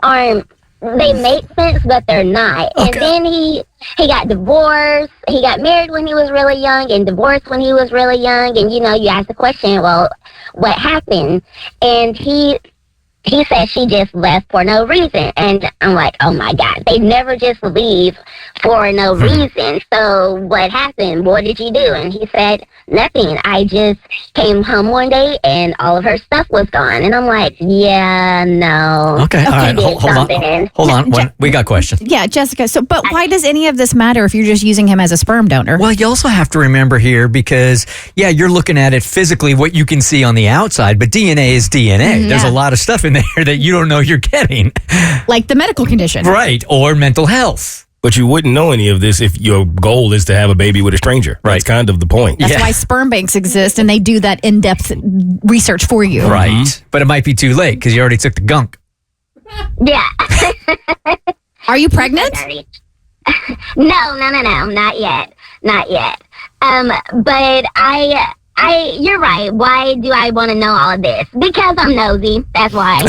Speaker 10: aren't. They make sense, but they're not. Okay. And then he got divorced. He got married when he was really young and divorced when he was really young. And, you ask the question, well, what happened? And he said she just left for no reason. And I'm like, oh, my God. They never just leave for no reason. So what happened? What did you do? And he said, nothing. I just came home one day and all of her stuff was gone. And I'm like, yeah, no.
Speaker 1: Okay. All right. Hold on. We got questions.
Speaker 2: Yeah, Jessica. So, but why does any of this matter if you're just using him as a sperm donor?
Speaker 1: Well, you also have to remember here because, yeah, you're looking at it physically, what you can see on the outside, but DNA is DNA. There's a lot of stuff in there that you don't know you're getting.
Speaker 2: Like the medical condition.
Speaker 1: Right. Or mental health.
Speaker 3: But you wouldn't know any of this if your goal is to have a baby with a stranger. Right. That's kind of the point.
Speaker 2: That's why sperm banks exist, and they do that in-depth research for you.
Speaker 1: Right. Mm-hmm. But it might be too late because you already took the gunk.
Speaker 10: Yeah.
Speaker 2: Are you pregnant?
Speaker 10: No, not yet. But you're right. Why do I want to know all of this? Because I'm nosy. That's why.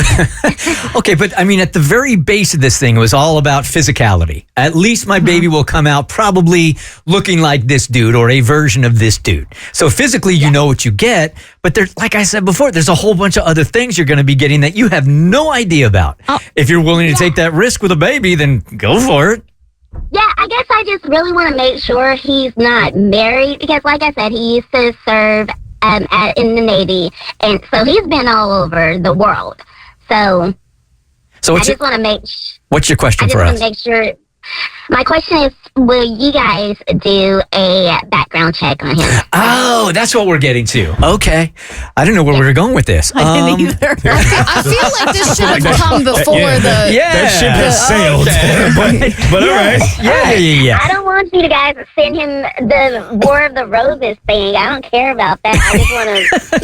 Speaker 1: Okay, but I mean, at the very base of this thing, it was all about physicality. At least my baby will come out probably looking like this dude or a version of this dude. So physically, you know what you get, but there's, like I said before, there's a whole bunch of other things you're going to be getting that you have no idea about. If you're willing to take that risk with a baby, then go for it.
Speaker 10: Yeah, I guess I just really want to make sure he's not married because, like I said, he used to serve in the Navy, and so he's been all over the world. So I just want to make.
Speaker 1: What's your question for us?
Speaker 10: I just want to make sure. My question is, will you guys do a background check on him?
Speaker 1: Oh, that's what we're getting to. Okay. I didn't know where we were going with this.
Speaker 2: I didn't either.
Speaker 4: I feel like this should have come before the...
Speaker 1: Yeah.
Speaker 3: That ship has sailed. Okay. but all right.
Speaker 1: Yeah.
Speaker 10: I don't want you guys to send him the War of the Roses thing. I don't care about that. I just want to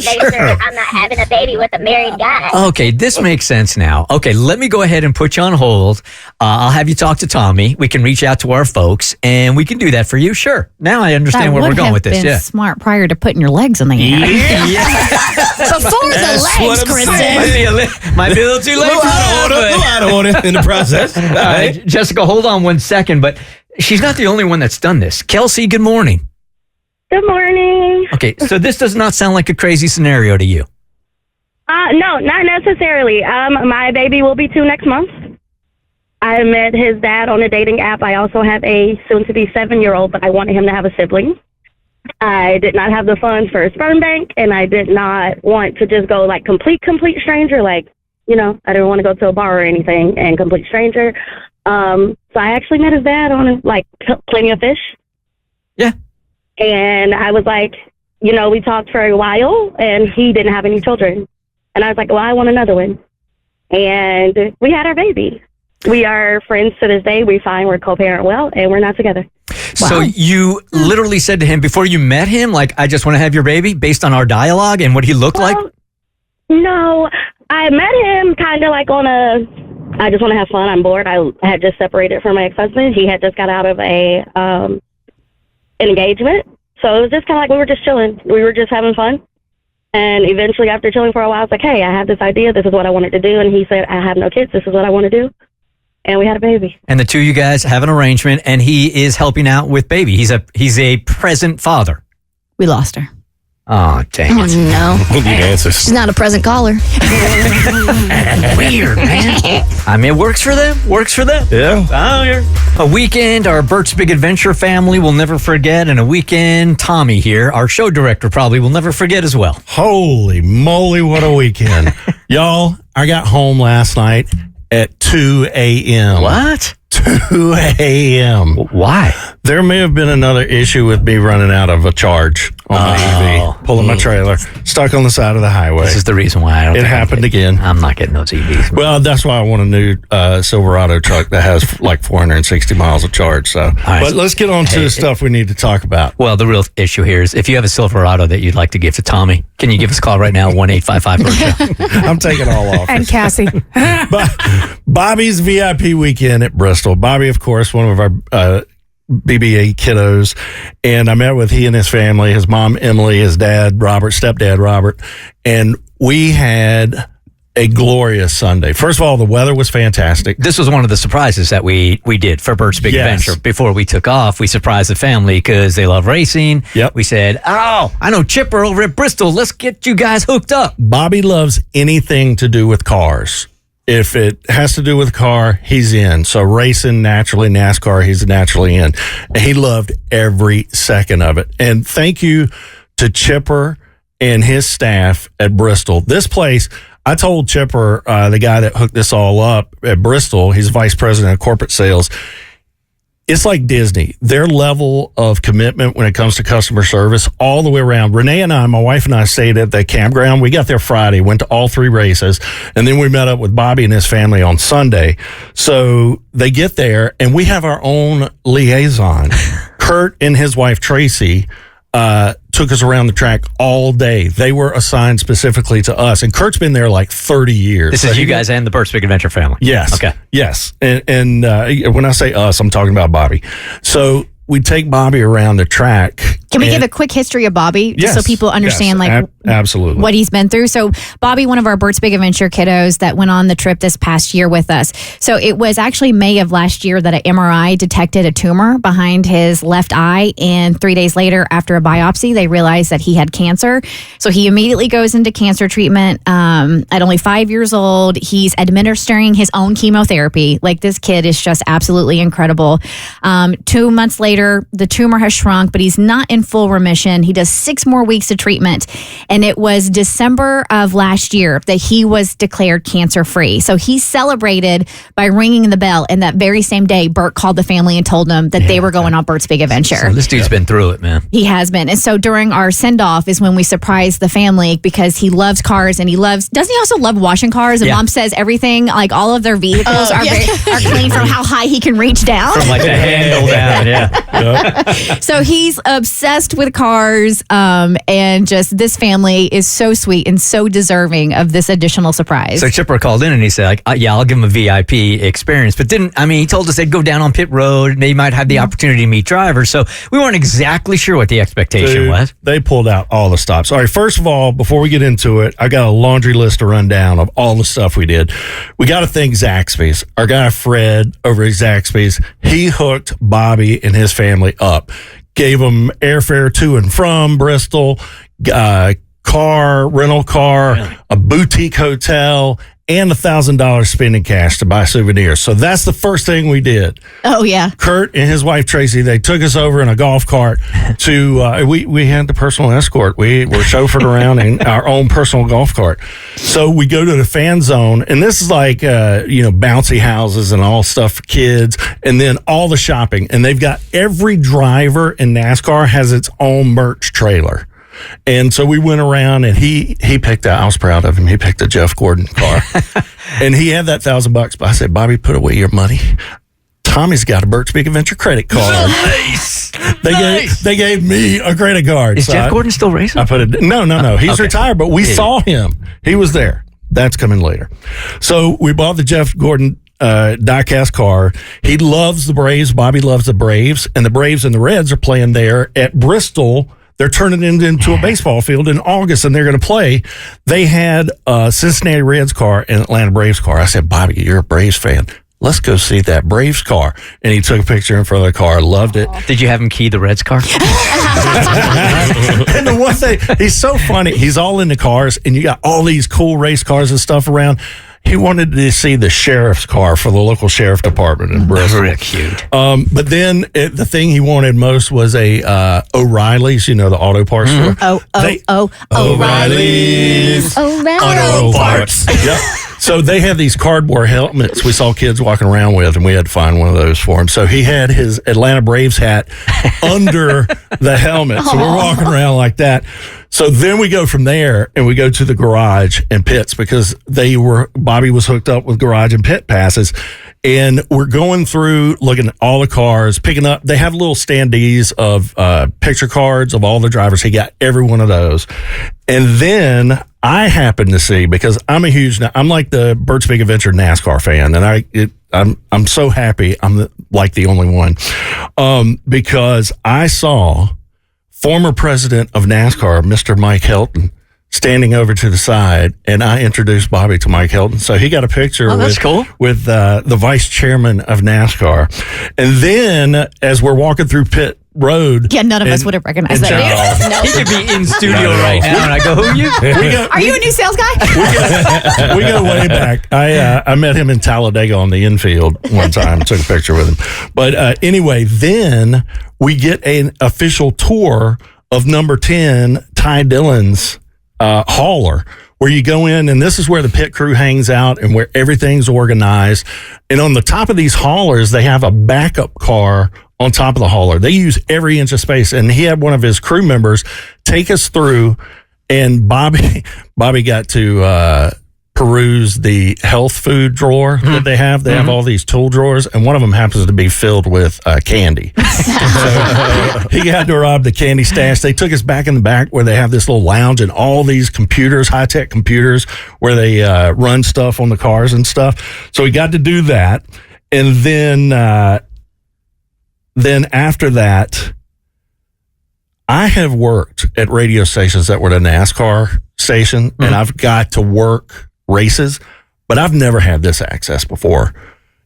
Speaker 10: make sure I'm not having a baby with a married guy.
Speaker 1: Okay, this makes sense now. Okay, let me go ahead and put you on hold. I'll have you talk to Tommy. We can reach out to our folks, and we can do that for you. Sure. Now I understand where we're going with this. Yeah.
Speaker 2: Smart prior to putting your legs in the air.
Speaker 4: Before the legs, Kristen.
Speaker 1: Might be a little too late.
Speaker 3: I don't want it in the process. All right.
Speaker 1: Jessica, hold on 1 second, but she's not the only one that's done this. Kelsey, good morning.
Speaker 6: Good morning.
Speaker 1: Okay, so this does not sound like a crazy scenario to you.
Speaker 6: No, not necessarily. My baby will be 2 next month. I met his dad on a dating app. I also have a soon-to-be 7-year-old, but I wanted him to have a sibling. I did not have the funds for a sperm bank, and I did not want to just go like complete stranger. Like, I didn't want to go to a bar or anything and complete stranger. So I actually met his dad on like Plenty of Fish.
Speaker 1: Yeah.
Speaker 11: And I was like, we talked for a while, and he didn't have any children. And I was like, well, I want another one. And we had our baby. We are friends to this day. We're fine. We're co-parent well, and we're not together.
Speaker 1: So you literally said to him before you met him, like, I just want to have your baby based on our dialogue and what he looked like?
Speaker 11: No, I met him kind of like on I just want to have fun. I'm bored. I had just separated from my ex-husband. He had just got out of an engagement. So it was just kind of like we were just chilling. We were just having fun. And eventually, after chilling for a while, I was like, hey, I have this idea. This is what I wanted to do. And he said, I have no kids. This is what I want to do. And we had a baby.
Speaker 1: And the two of you guys have an arrangement, and he is helping out with baby. He's a present father.
Speaker 2: We lost her.
Speaker 1: Oh, dang it.
Speaker 4: No.
Speaker 3: We need answers.
Speaker 4: She's not a present caller.
Speaker 1: Weird, man. I mean, it works for them.
Speaker 3: Yeah.
Speaker 1: Oh, yeah. A weekend our Bert's Big Adventure family will never forget, and a weekend Tommy here, our show director, probably will never forget as well.
Speaker 7: Holy moly, what a weekend. Y'all, I got home last night at 2 a.m.
Speaker 1: What?
Speaker 7: 2 a.m.
Speaker 1: Why?
Speaker 7: There may have been another issue with me running out of a charge on my EV, pulling my trailer, stuck on the side of the highway.
Speaker 1: This is the reason why I don't.
Speaker 7: It happened again.
Speaker 1: I'm not getting those EVs.
Speaker 7: Well, that's why I want a new Silverado truck that has like 460 miles of charge. So, but let's get on to the stuff we need to talk about.
Speaker 1: Well, the real issue here is if you have a Silverado that you'd like to give to Tommy, can you give us a call right now? 1-855-BERT-SHOW.
Speaker 7: I'm taking all off.
Speaker 5: And Cassie.
Speaker 7: Bobby's VIP weekend at Bristol. Bobby, of course, one of our BBA kiddos, and I met with he and his family, his mom Emily, his dad Robert, stepdad Robert, and we had a glorious Sunday. First of all, the weather was fantastic.
Speaker 1: This was one of the surprises that we did for Bert's Big Adventure. Before we took off, we surprised the family because they love racing.
Speaker 7: Yep.
Speaker 1: We said, I know Chipper over at Bristol. Let's get you guys hooked up.
Speaker 7: Bobby loves anything to do with cars. If it has to do with car, he's in. So racing, naturally, NASCAR, he's naturally in. And he loved every second of it. And thank you to Chipper and his staff at Bristol. This place, I told Chipper, the guy that hooked this all up at Bristol, he's vice president of corporate sales, it's like Disney. Their level of commitment when it comes to customer service all the way around. Renee and I, my wife and I, stayed at the campground. We got there Friday, went to all 3 races, and then we met up with Bobby and his family on Sunday. So they get there, and we have our own liaison. Kurt and his wife, Tracy, took us around the track all day. They were assigned specifically to us. And Kurt's been there like 30 years.
Speaker 1: This is you guys and the Bert's Big Adventure family.
Speaker 7: Yes.
Speaker 1: Okay.
Speaker 7: Yes. And when I say us, I'm talking about Bobby. So we take Bobby around the track.
Speaker 2: Can we give a quick history of Bobby just so people understand
Speaker 7: absolutely
Speaker 2: what he's been through? So Bobby, one of our Bert's Big Adventure kiddos that went on the trip this past year with us. So it was actually May of last year that an MRI detected a tumor behind his left eye. And 3 days later, after a biopsy, they realized that he had cancer. So he immediately goes into cancer treatment. At only 5 years old, he's administering his own chemotherapy. Like, this kid is just absolutely incredible. 2 months later, the tumor has shrunk, but he's not in full remission. He does 6 more weeks of treatment. And it was December of last year that he was declared cancer free. So he celebrated by ringing the bell. And that very same day, Bert called the family and told them that they were going on Bert's Big Adventure.
Speaker 1: So this dude's been through it, man.
Speaker 2: He has been. And so during our send off is when we surprised the family because he loves cars and doesn't he also love washing cars? And Mom says everything, like all of their vehicles are clean from how high he can reach down.
Speaker 1: From like the handle down,
Speaker 2: So he's obsessed with cars, and just this family is so sweet and so deserving of this additional surprise.
Speaker 1: So Chipper called in and he said, I'll give him a VIP experience. But he told us they'd go down on pit road and they might have the opportunity to meet drivers. So we weren't exactly sure what the expectation was.
Speaker 7: They pulled out all the stops. All right, first of all, before we get into it, I got a laundry list to run down of all the stuff we did. We got to thank Zaxby's. Our guy Fred over at Zaxby's, he hooked Bobby and his family up. Gave them airfare to and from Bristol, rental car, a boutique hotel, and $1,000 spending cash to buy souvenirs. So that's the first thing we did.
Speaker 2: Oh, yeah.
Speaker 7: Kurt and his wife Tracy, they took us over in a golf cart to we had the personal escort. We were chauffeured around in our own personal golf cart. So we go to the fan zone, and this is like bouncy houses and all stuff for kids, and then all the shopping. And they've got every driver in NASCAR has its own merch trailer. And so we went around, and he picked out, I was proud of him, he picked a Jeff Gordon car. And he had that $1,000, but I said, Bobby, put away your money. Tommy's got a Bert Speak Adventure credit card.
Speaker 1: Nice.
Speaker 7: They gave me a credit card.
Speaker 1: Is Jeff Gordon still racing?
Speaker 7: I put it. No. He's retired, but we saw him. He was there. That's coming later. So we bought the Jeff Gordon diecast car. He loves the Braves. Bobby loves the Braves, and the Braves and the Reds are playing there at Bristol. They're turning it into a baseball field in August, and they're going to play. They had a Cincinnati Reds car and Atlanta Braves car. I said, Bobby, you're a Braves fan. Let's go see that Braves car. And he took a picture in front of the car. Loved it.
Speaker 1: Did you have him key the Reds car?
Speaker 7: And the one thing, he's so funny. He's all into cars, and you got all these cool race cars and stuff around. He wanted to see the sheriff's car for the local sheriff department in Bristol.
Speaker 1: Very cute.
Speaker 7: But then the thing he wanted most was a O'Reilly's, the auto parts store.
Speaker 2: O'Reilly's.
Speaker 7: Auto parts. Yep. So they have these cardboard helmets we saw kids walking around with, and we had to find one of those for him. So he had his Atlanta Braves hat under the helmet. So we're walking around like that. So then we go from there, and we go to the garage and pits, because Bobby was hooked up with garage and pit passes. And we're going through, looking at all the cars, picking up. They have little standees of picture cards of all the drivers. He got every one of those. And then I happen to see, because I'm like the Bert Speak Adventure NASCAR fan, and I'm so happy I'm like the only one, because I saw former president of NASCAR, Mr. Mike Helton, standing over to the side, and I introduced Bobby to Mike Helton. So he got a picture with the vice chairman of NASCAR. And then as we're walking through pit road.
Speaker 2: Yeah, none of us would have recognized that.
Speaker 1: No. He could be in studio right now, and I go, who are you?
Speaker 2: Are you a new sales guy?
Speaker 7: We go way back. I met him in Talladega on the infield one time, took a picture with him. But anyway, then we get an official tour of number 10, Ty Dillon's hauler, where you go in, and this is where the pit crew hangs out and where everything's organized. And on the top of these haulers, they have a backup car on top of the hauler. They use every inch of space. And he had one of his crew members take us through, and Bobby got to peruse the health food drawer that they have. They have all these tool drawers, and one of them happens to be filled with candy. So he got to rob the candy stash. They took us back in the back where they have this little lounge and all these computers, high-tech computers, where they run stuff on the cars and stuff. So we got to do that. And then after that, I have worked at radio stations that were the NASCAR station, and I've got to work races, but I've never had this access before.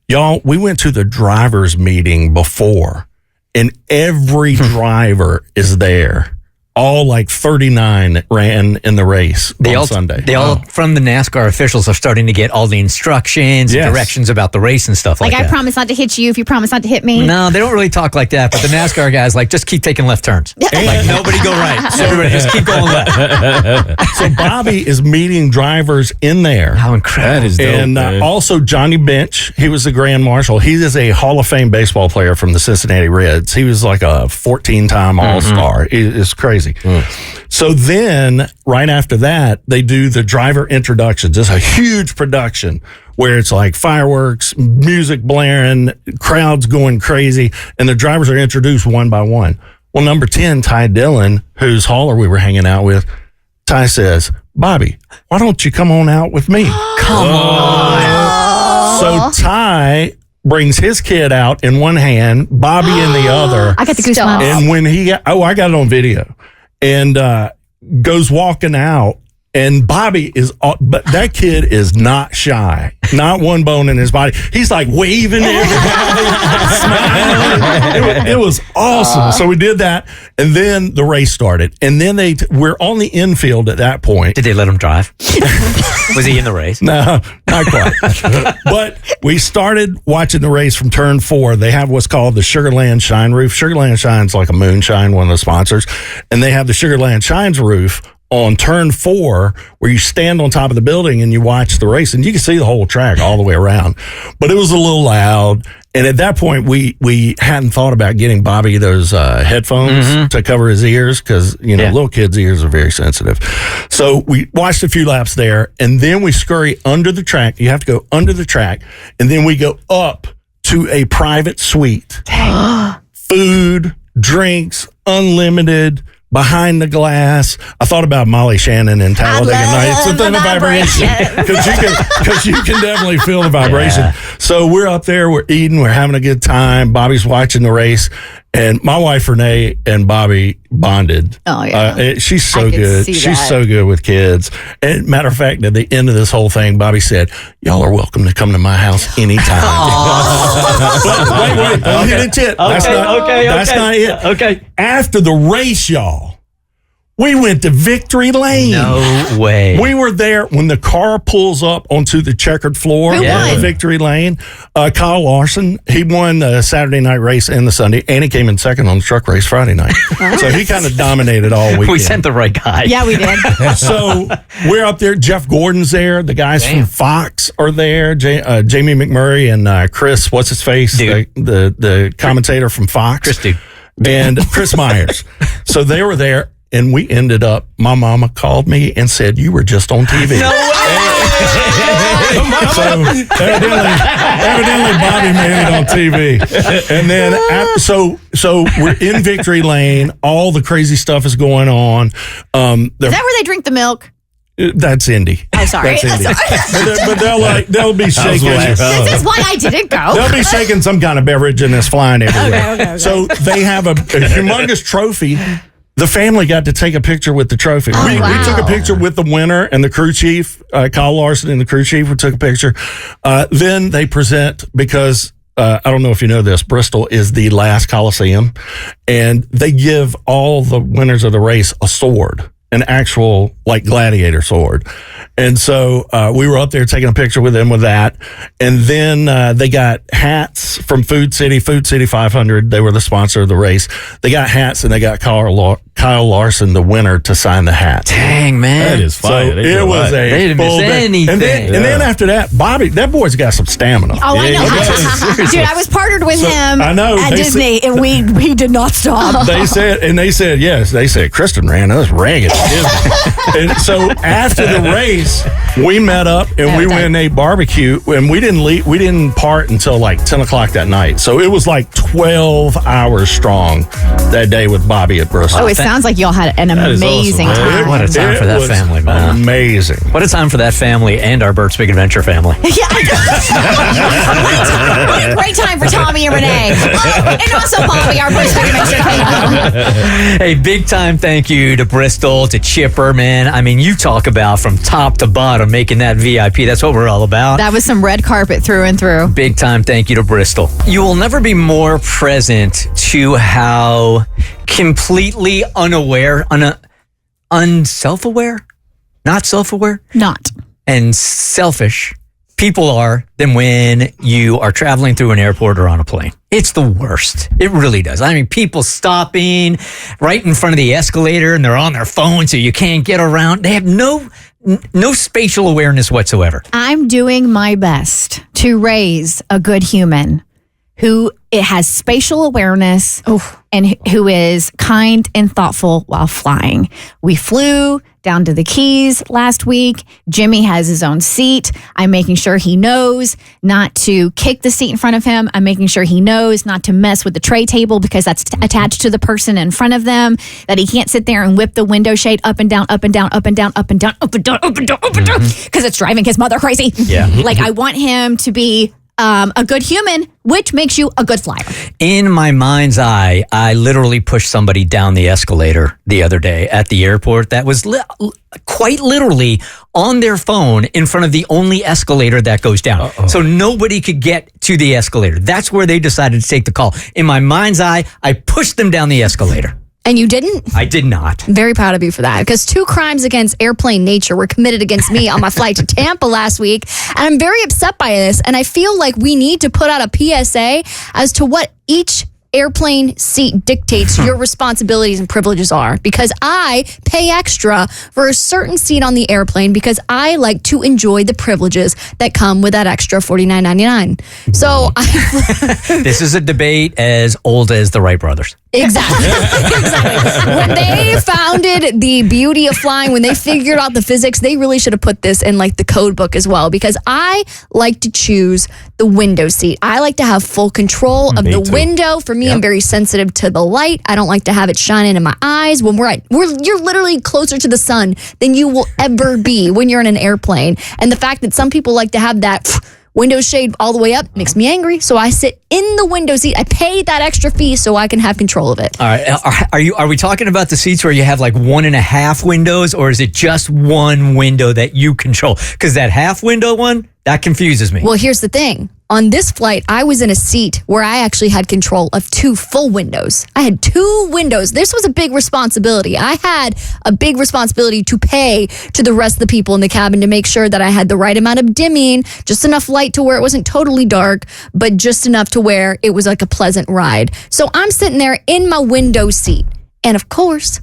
Speaker 7: Y'all, we went to the drivers meeting before, and every driver is there. All like 39 that ran in the race on Sunday.
Speaker 1: They all, from the NASCAR officials, are starting to get all the instructions and directions about the race and stuff like that.
Speaker 2: I promise not to hit you if you promise not to hit me.
Speaker 1: No, they don't really talk like that, but the NASCAR guys just keep taking left turns. Like, nobody go right. So everybody just keep going left.
Speaker 7: So Bobby is meeting drivers in there.
Speaker 1: How incredible.
Speaker 3: That is dope,
Speaker 7: and also Johnny Bench, he was the Grand Marshal. He is a Hall of Fame baseball player from the Cincinnati Reds. He was like a 14-time All-Star. It's crazy. So then, right after that, they do the driver introductions. It's a huge production where it's like fireworks, music blaring, crowds going crazy, and the drivers are introduced one by one. Well, number 10, Ty Dillon, whose hauler we were hanging out with, Ty says, Bobby, why don't you come on out with me?
Speaker 1: Come on.
Speaker 7: So Ty brings his kid out in one hand, Bobby in the other.
Speaker 2: I got the goosebumps.
Speaker 7: And when I got it on video, and goes walking out, And Bobby but that kid is not shy. Not one bone in his body. He's like waving to everybody, smiling. It was awesome. So we did that, and then the race started. And then we're on the infield at that point.
Speaker 1: Did they let him drive? Was he in the race?
Speaker 7: No, not quite. But we started watching the race from turn 4. They have what's called the Sugarland Shine roof. Sugarland Shine's like a moonshine, one of the sponsors. And they have the Sugarland Shines roof on turn 4, where you stand on top of the building and you watch the race, and you can see the whole track all the way around. But it was a little loud, and at that point, we hadn't thought about getting Bobby those headphones to cover his ears, because little kids' ears are very sensitive. So we watched a few laps there, and then we scurry under the track. You have to go under the track, and then we go up to a private suite. Food, drinks, unlimited. Behind the glass. I thought about Molly Shannon and Talladega Nights. It's the vibration. Because you can definitely feel the vibration. Yeah. So we're up there, we're eating, we're having a good time. Bobby's watching the race. And my wife, Renee, and Bobby bonded.
Speaker 2: Oh, yeah.
Speaker 7: She's so good. She's so good with kids. And matter of fact, at the end of this whole thing, Bobby said, y'all are welcome to come to my house anytime. But wait. Don't hit a tit. That's not it.
Speaker 1: Okay.
Speaker 7: After the race, y'all, we went to Victory Lane.
Speaker 1: No way.
Speaker 7: We were there when the car pulls up onto the checkered floor of Victory Lane. Kyle Larson, he won the Saturday night race and the Sunday, and he came in second on the truck race Friday night. So he kind of dominated all weekend.
Speaker 1: We sent the right guy.
Speaker 2: Yeah, we did.
Speaker 7: So we're up there. Jeff Gordon's there. The guys from Fox are there. Jamie McMurray and Chris, what's his face? The commentator from Fox.
Speaker 1: Chris Dude.
Speaker 7: And Chris Myers. So they were there. And we ended up, my mama called me and said, you were just on TV.
Speaker 1: No way!
Speaker 7: So evidently Bobby made it on TV. And then, so we're in Victory Lane. All the crazy stuff is going on.
Speaker 2: Is that where they drink the milk?
Speaker 7: That's Indy.
Speaker 2: Oh, sorry.
Speaker 7: That's Indy. But they'll be shaking.
Speaker 2: This is why I didn't go.
Speaker 7: They'll be shaking some kind of beverage and it's flying everywhere. Okay. So they have a humongous trophy. The family got to take a picture with the trophy. We took a picture with the winner and the crew chief, Kyle Larson and the crew chief. We took a picture. Then they present, because I don't know if you know this, Bristol is the last Coliseum, and they give all the winners of the race a sword, an actual like gladiator sword. And so we were up there taking a picture with them with that. And then they got hats from Food City 500. They were the sponsor of the race. They got hats, and they got Kyle Larson, the winner, to sign the hat.
Speaker 1: Dang, man.
Speaker 3: That is fire.
Speaker 7: So it was
Speaker 1: they didn't miss anything.
Speaker 7: And then after that, Bobby, that boy's got some stamina.
Speaker 2: Oh, I know. Dude, I was partnered with him at Disney, and we did not stop.
Speaker 7: They said, yes. They said, Kristen ran us ragged at Disney. And so after the race, we met up and we went and ate barbecue, and we didn't part until like 10 o'clock that night. So it was like 12 hours strong that day with Bobby at Bristol.
Speaker 2: Oh, it sounds like y'all had an amazing time.
Speaker 1: What a time for that family, man.
Speaker 7: Amazing.
Speaker 1: What a time for that family and our Bert's Big Adventure family.
Speaker 2: Yeah. What a great time for Tommy and Renee. And also Bobby, our Bert's Big Adventure family.
Speaker 1: Hey, big time thank you to Bristol, to Chipper, man. I mean, you talk about from top to bottom making that VIP. That's what we're all about.
Speaker 2: That was some red carpet through and through.
Speaker 1: Big time thank you to Bristol. You will never be more present to how completely unaware, unself-aware, not self-aware,
Speaker 2: not,
Speaker 1: and selfish people are than when you are traveling through an airport or on a plane. It's the worst. It really does. I mean, people stopping right in front of the escalator and they're on their phone so you can't get around. They have no spatial awareness whatsoever.
Speaker 2: I'm doing my best to raise a good human who has spatial awareness and who is kind and thoughtful while flying. We flew down to the Keys last week. Jimmy has his own seat. I'm making sure he knows not to kick the seat in front of him. I'm making sure he knows not to mess with the tray table because that's attached to the person in front of them, that he can't sit there and whip the window shade up and down, up and down, up and down, up and down, up and down, up and down, up and down, because it's driving his mother crazy.
Speaker 1: Yeah.
Speaker 2: Like, I want him to be a good human, which makes you a good flyer.
Speaker 1: In my mind's eye, I literally pushed somebody down the escalator the other day at the airport that was quite literally on their phone in front of the only escalator that goes down. Uh-oh. So nobody could get to the escalator. That's where they decided to take the call. In my mind's eye, I pushed them down the escalator.
Speaker 4: And you didn't?
Speaker 1: I did not.
Speaker 4: Very proud of you for that, because 2 crimes against airplane nature were committed against me on my flight to Tampa last week. And I'm very upset by this. And I feel like we need to put out a PSA as to what each airplane seat dictates your responsibilities and privileges are, because I pay extra for a certain seat on the airplane because I like to enjoy the privileges that come with that extra $49.99. So
Speaker 1: this is a debate as old as the Wright brothers.
Speaker 4: Exactly. When they founded the beauty of flying, when they figured out the physics, they really should have put this in like the code book as well, because I like to choose the window seat. I like to have full control of the window. For me, I'm very sensitive to the light. I don't like to have it shining in my eyes. When you're literally closer to the sun than you will ever be when you're in an airplane. And the fact that some people like to have that window shade all the way up makes me angry. So I sit in the window seat. I pay that extra fee so I can have control of it.
Speaker 1: All right. Are we talking about the seats where you have like 1.5 windows, or is it just one window that you control? Because that half window one, that confuses me.
Speaker 4: Well, here's the thing. On this flight, I was in a seat where I actually had control of 2 full windows. I had 2 windows. This was a big responsibility. I had a big responsibility to pay to the rest of the people in the cabin to make sure that I had the right amount of dimming, just enough light to where it wasn't totally dark, but just enough to where it was like a pleasant ride. So I'm sitting there in my window seat. And of course,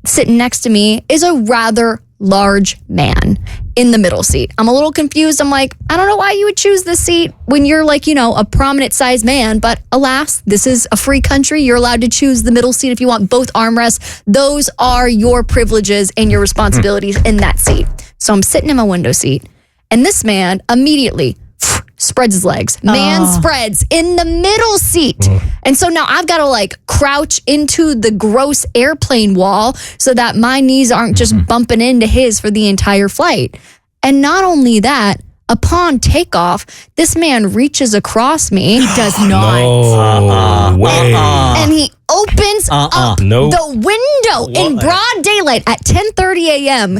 Speaker 4: sitting next to me is a rather large man in the middle seat. I'm a little confused. I'm like, I don't know why you would choose this seat when you're like, a prominent sized man, but alas, this is a free country. You're allowed to choose the middle seat if you want both armrests. Those are your privileges and your responsibilities in that seat. So I'm sitting in my window seat, and this man immediately spreads his legs. Man spreads in the middle seat. And so now I've got to like crouch into the gross airplane wall so that my knees aren't just bumping into his for the entire flight. And not only that, upon takeoff, this man reaches across me.
Speaker 2: He does not.
Speaker 3: No way.
Speaker 4: And he opens up the window in broad daylight at 10:30 a.m.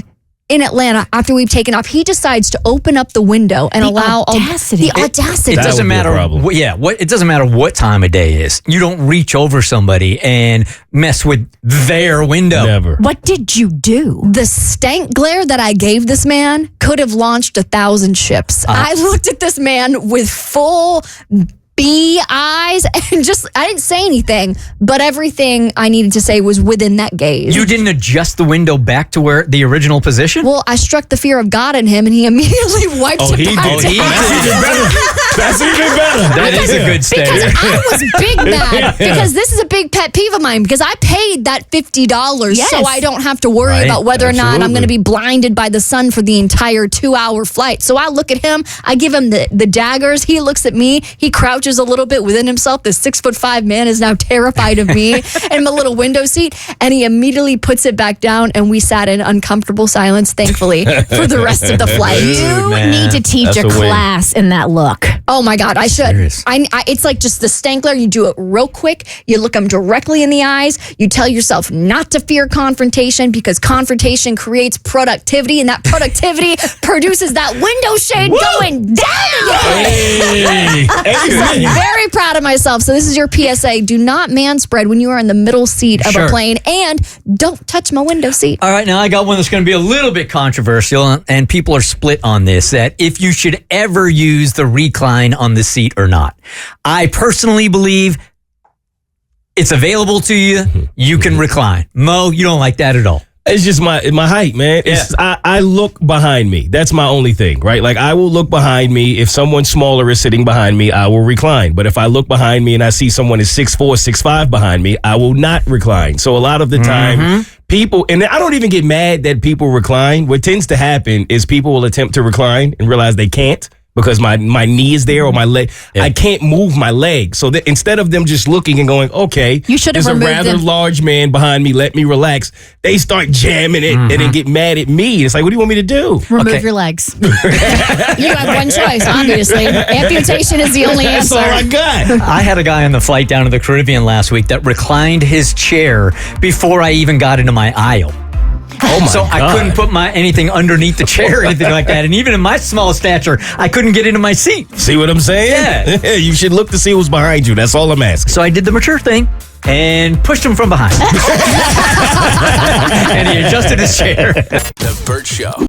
Speaker 4: in Atlanta after we've taken off. He decides to open up the window and allow
Speaker 2: audacity.
Speaker 4: the audacity.
Speaker 1: It doesn't matter. It doesn't matter what time of day it is. You don't reach over somebody and mess with their window.
Speaker 3: Never.
Speaker 2: What did you do?
Speaker 4: The stank glare that I gave this man could have launched 1,000 ships. I looked at this man with full bee eyes and I didn't say anything, but everything I needed to say was within that gaze.
Speaker 1: You didn't adjust the window back to where the original position?
Speaker 4: Well, I struck the fear of God in him, and he immediately wiped it back down.
Speaker 3: That's even better.
Speaker 1: That is a good statement.
Speaker 4: Because I was big mad because this is a big pet peeve of mine, because I paid that $50 so I don't have to worry about whether or not I'm going to be blinded by the sun for the entire 2-hour flight. So I look at him, I give him the daggers, he looks at me, he crouches a little bit within himself. This 6'5" man is now terrified of me in my little window seat, and he immediately puts it back down, and we sat in uncomfortable silence, thankfully, for the rest of the flight.
Speaker 2: You need to teach a class in that look.
Speaker 4: Oh my God, I should. It's like just the stank glare. You do it real quick. You look them directly in the eyes. You tell yourself not to fear confrontation, because confrontation creates productivity, and that productivity produces that window shade going down.
Speaker 3: Hey.
Speaker 4: I'm very proud of myself. So this is your PSA. Do not manspread when you are in the middle seat of a plane, and don't touch my window seat.
Speaker 1: All right, now I got one that's going to be a little bit controversial, and people are split on this, that if you should ever use the recline on the seat or not. I personally believe it's available to you. You can recline. Mo, you don't like that at all.
Speaker 3: It's just my height, man. I look behind me. That's my only thing, right? Like, I will look behind me. If someone smaller is sitting behind me, I will recline. But if I look behind me and I see someone is 6'4", 6'5" behind me, I will not recline. So a lot of the time, people, and I don't even get mad that people recline. What tends to happen is people will attempt to recline and realize they can't, because my knee is there or my leg. Yeah. I can't move my leg. So that instead of them just looking and going, okay,
Speaker 4: you should have
Speaker 3: there's a rather large man behind me, let me relax. They start jamming it and then get mad at me. It's like, what do you want me to do?
Speaker 2: Remove your legs.
Speaker 4: You have one choice, obviously. Amputation is the only answer.
Speaker 3: That's all I got.
Speaker 1: I had a guy on the flight down to the Caribbean last week that reclined his chair before I even got into my aisle.
Speaker 3: Oh my
Speaker 1: so
Speaker 3: God.
Speaker 1: I couldn't put anything underneath the chair or anything like that. And even in my small stature, I couldn't get into my seat.
Speaker 3: See what I'm saying?
Speaker 1: Yeah.
Speaker 3: You should look to see who's behind you. That's all I'm asking.
Speaker 1: So I did the mature thing and pushed him from behind. And he adjusted his chair.
Speaker 12: The Bert Show.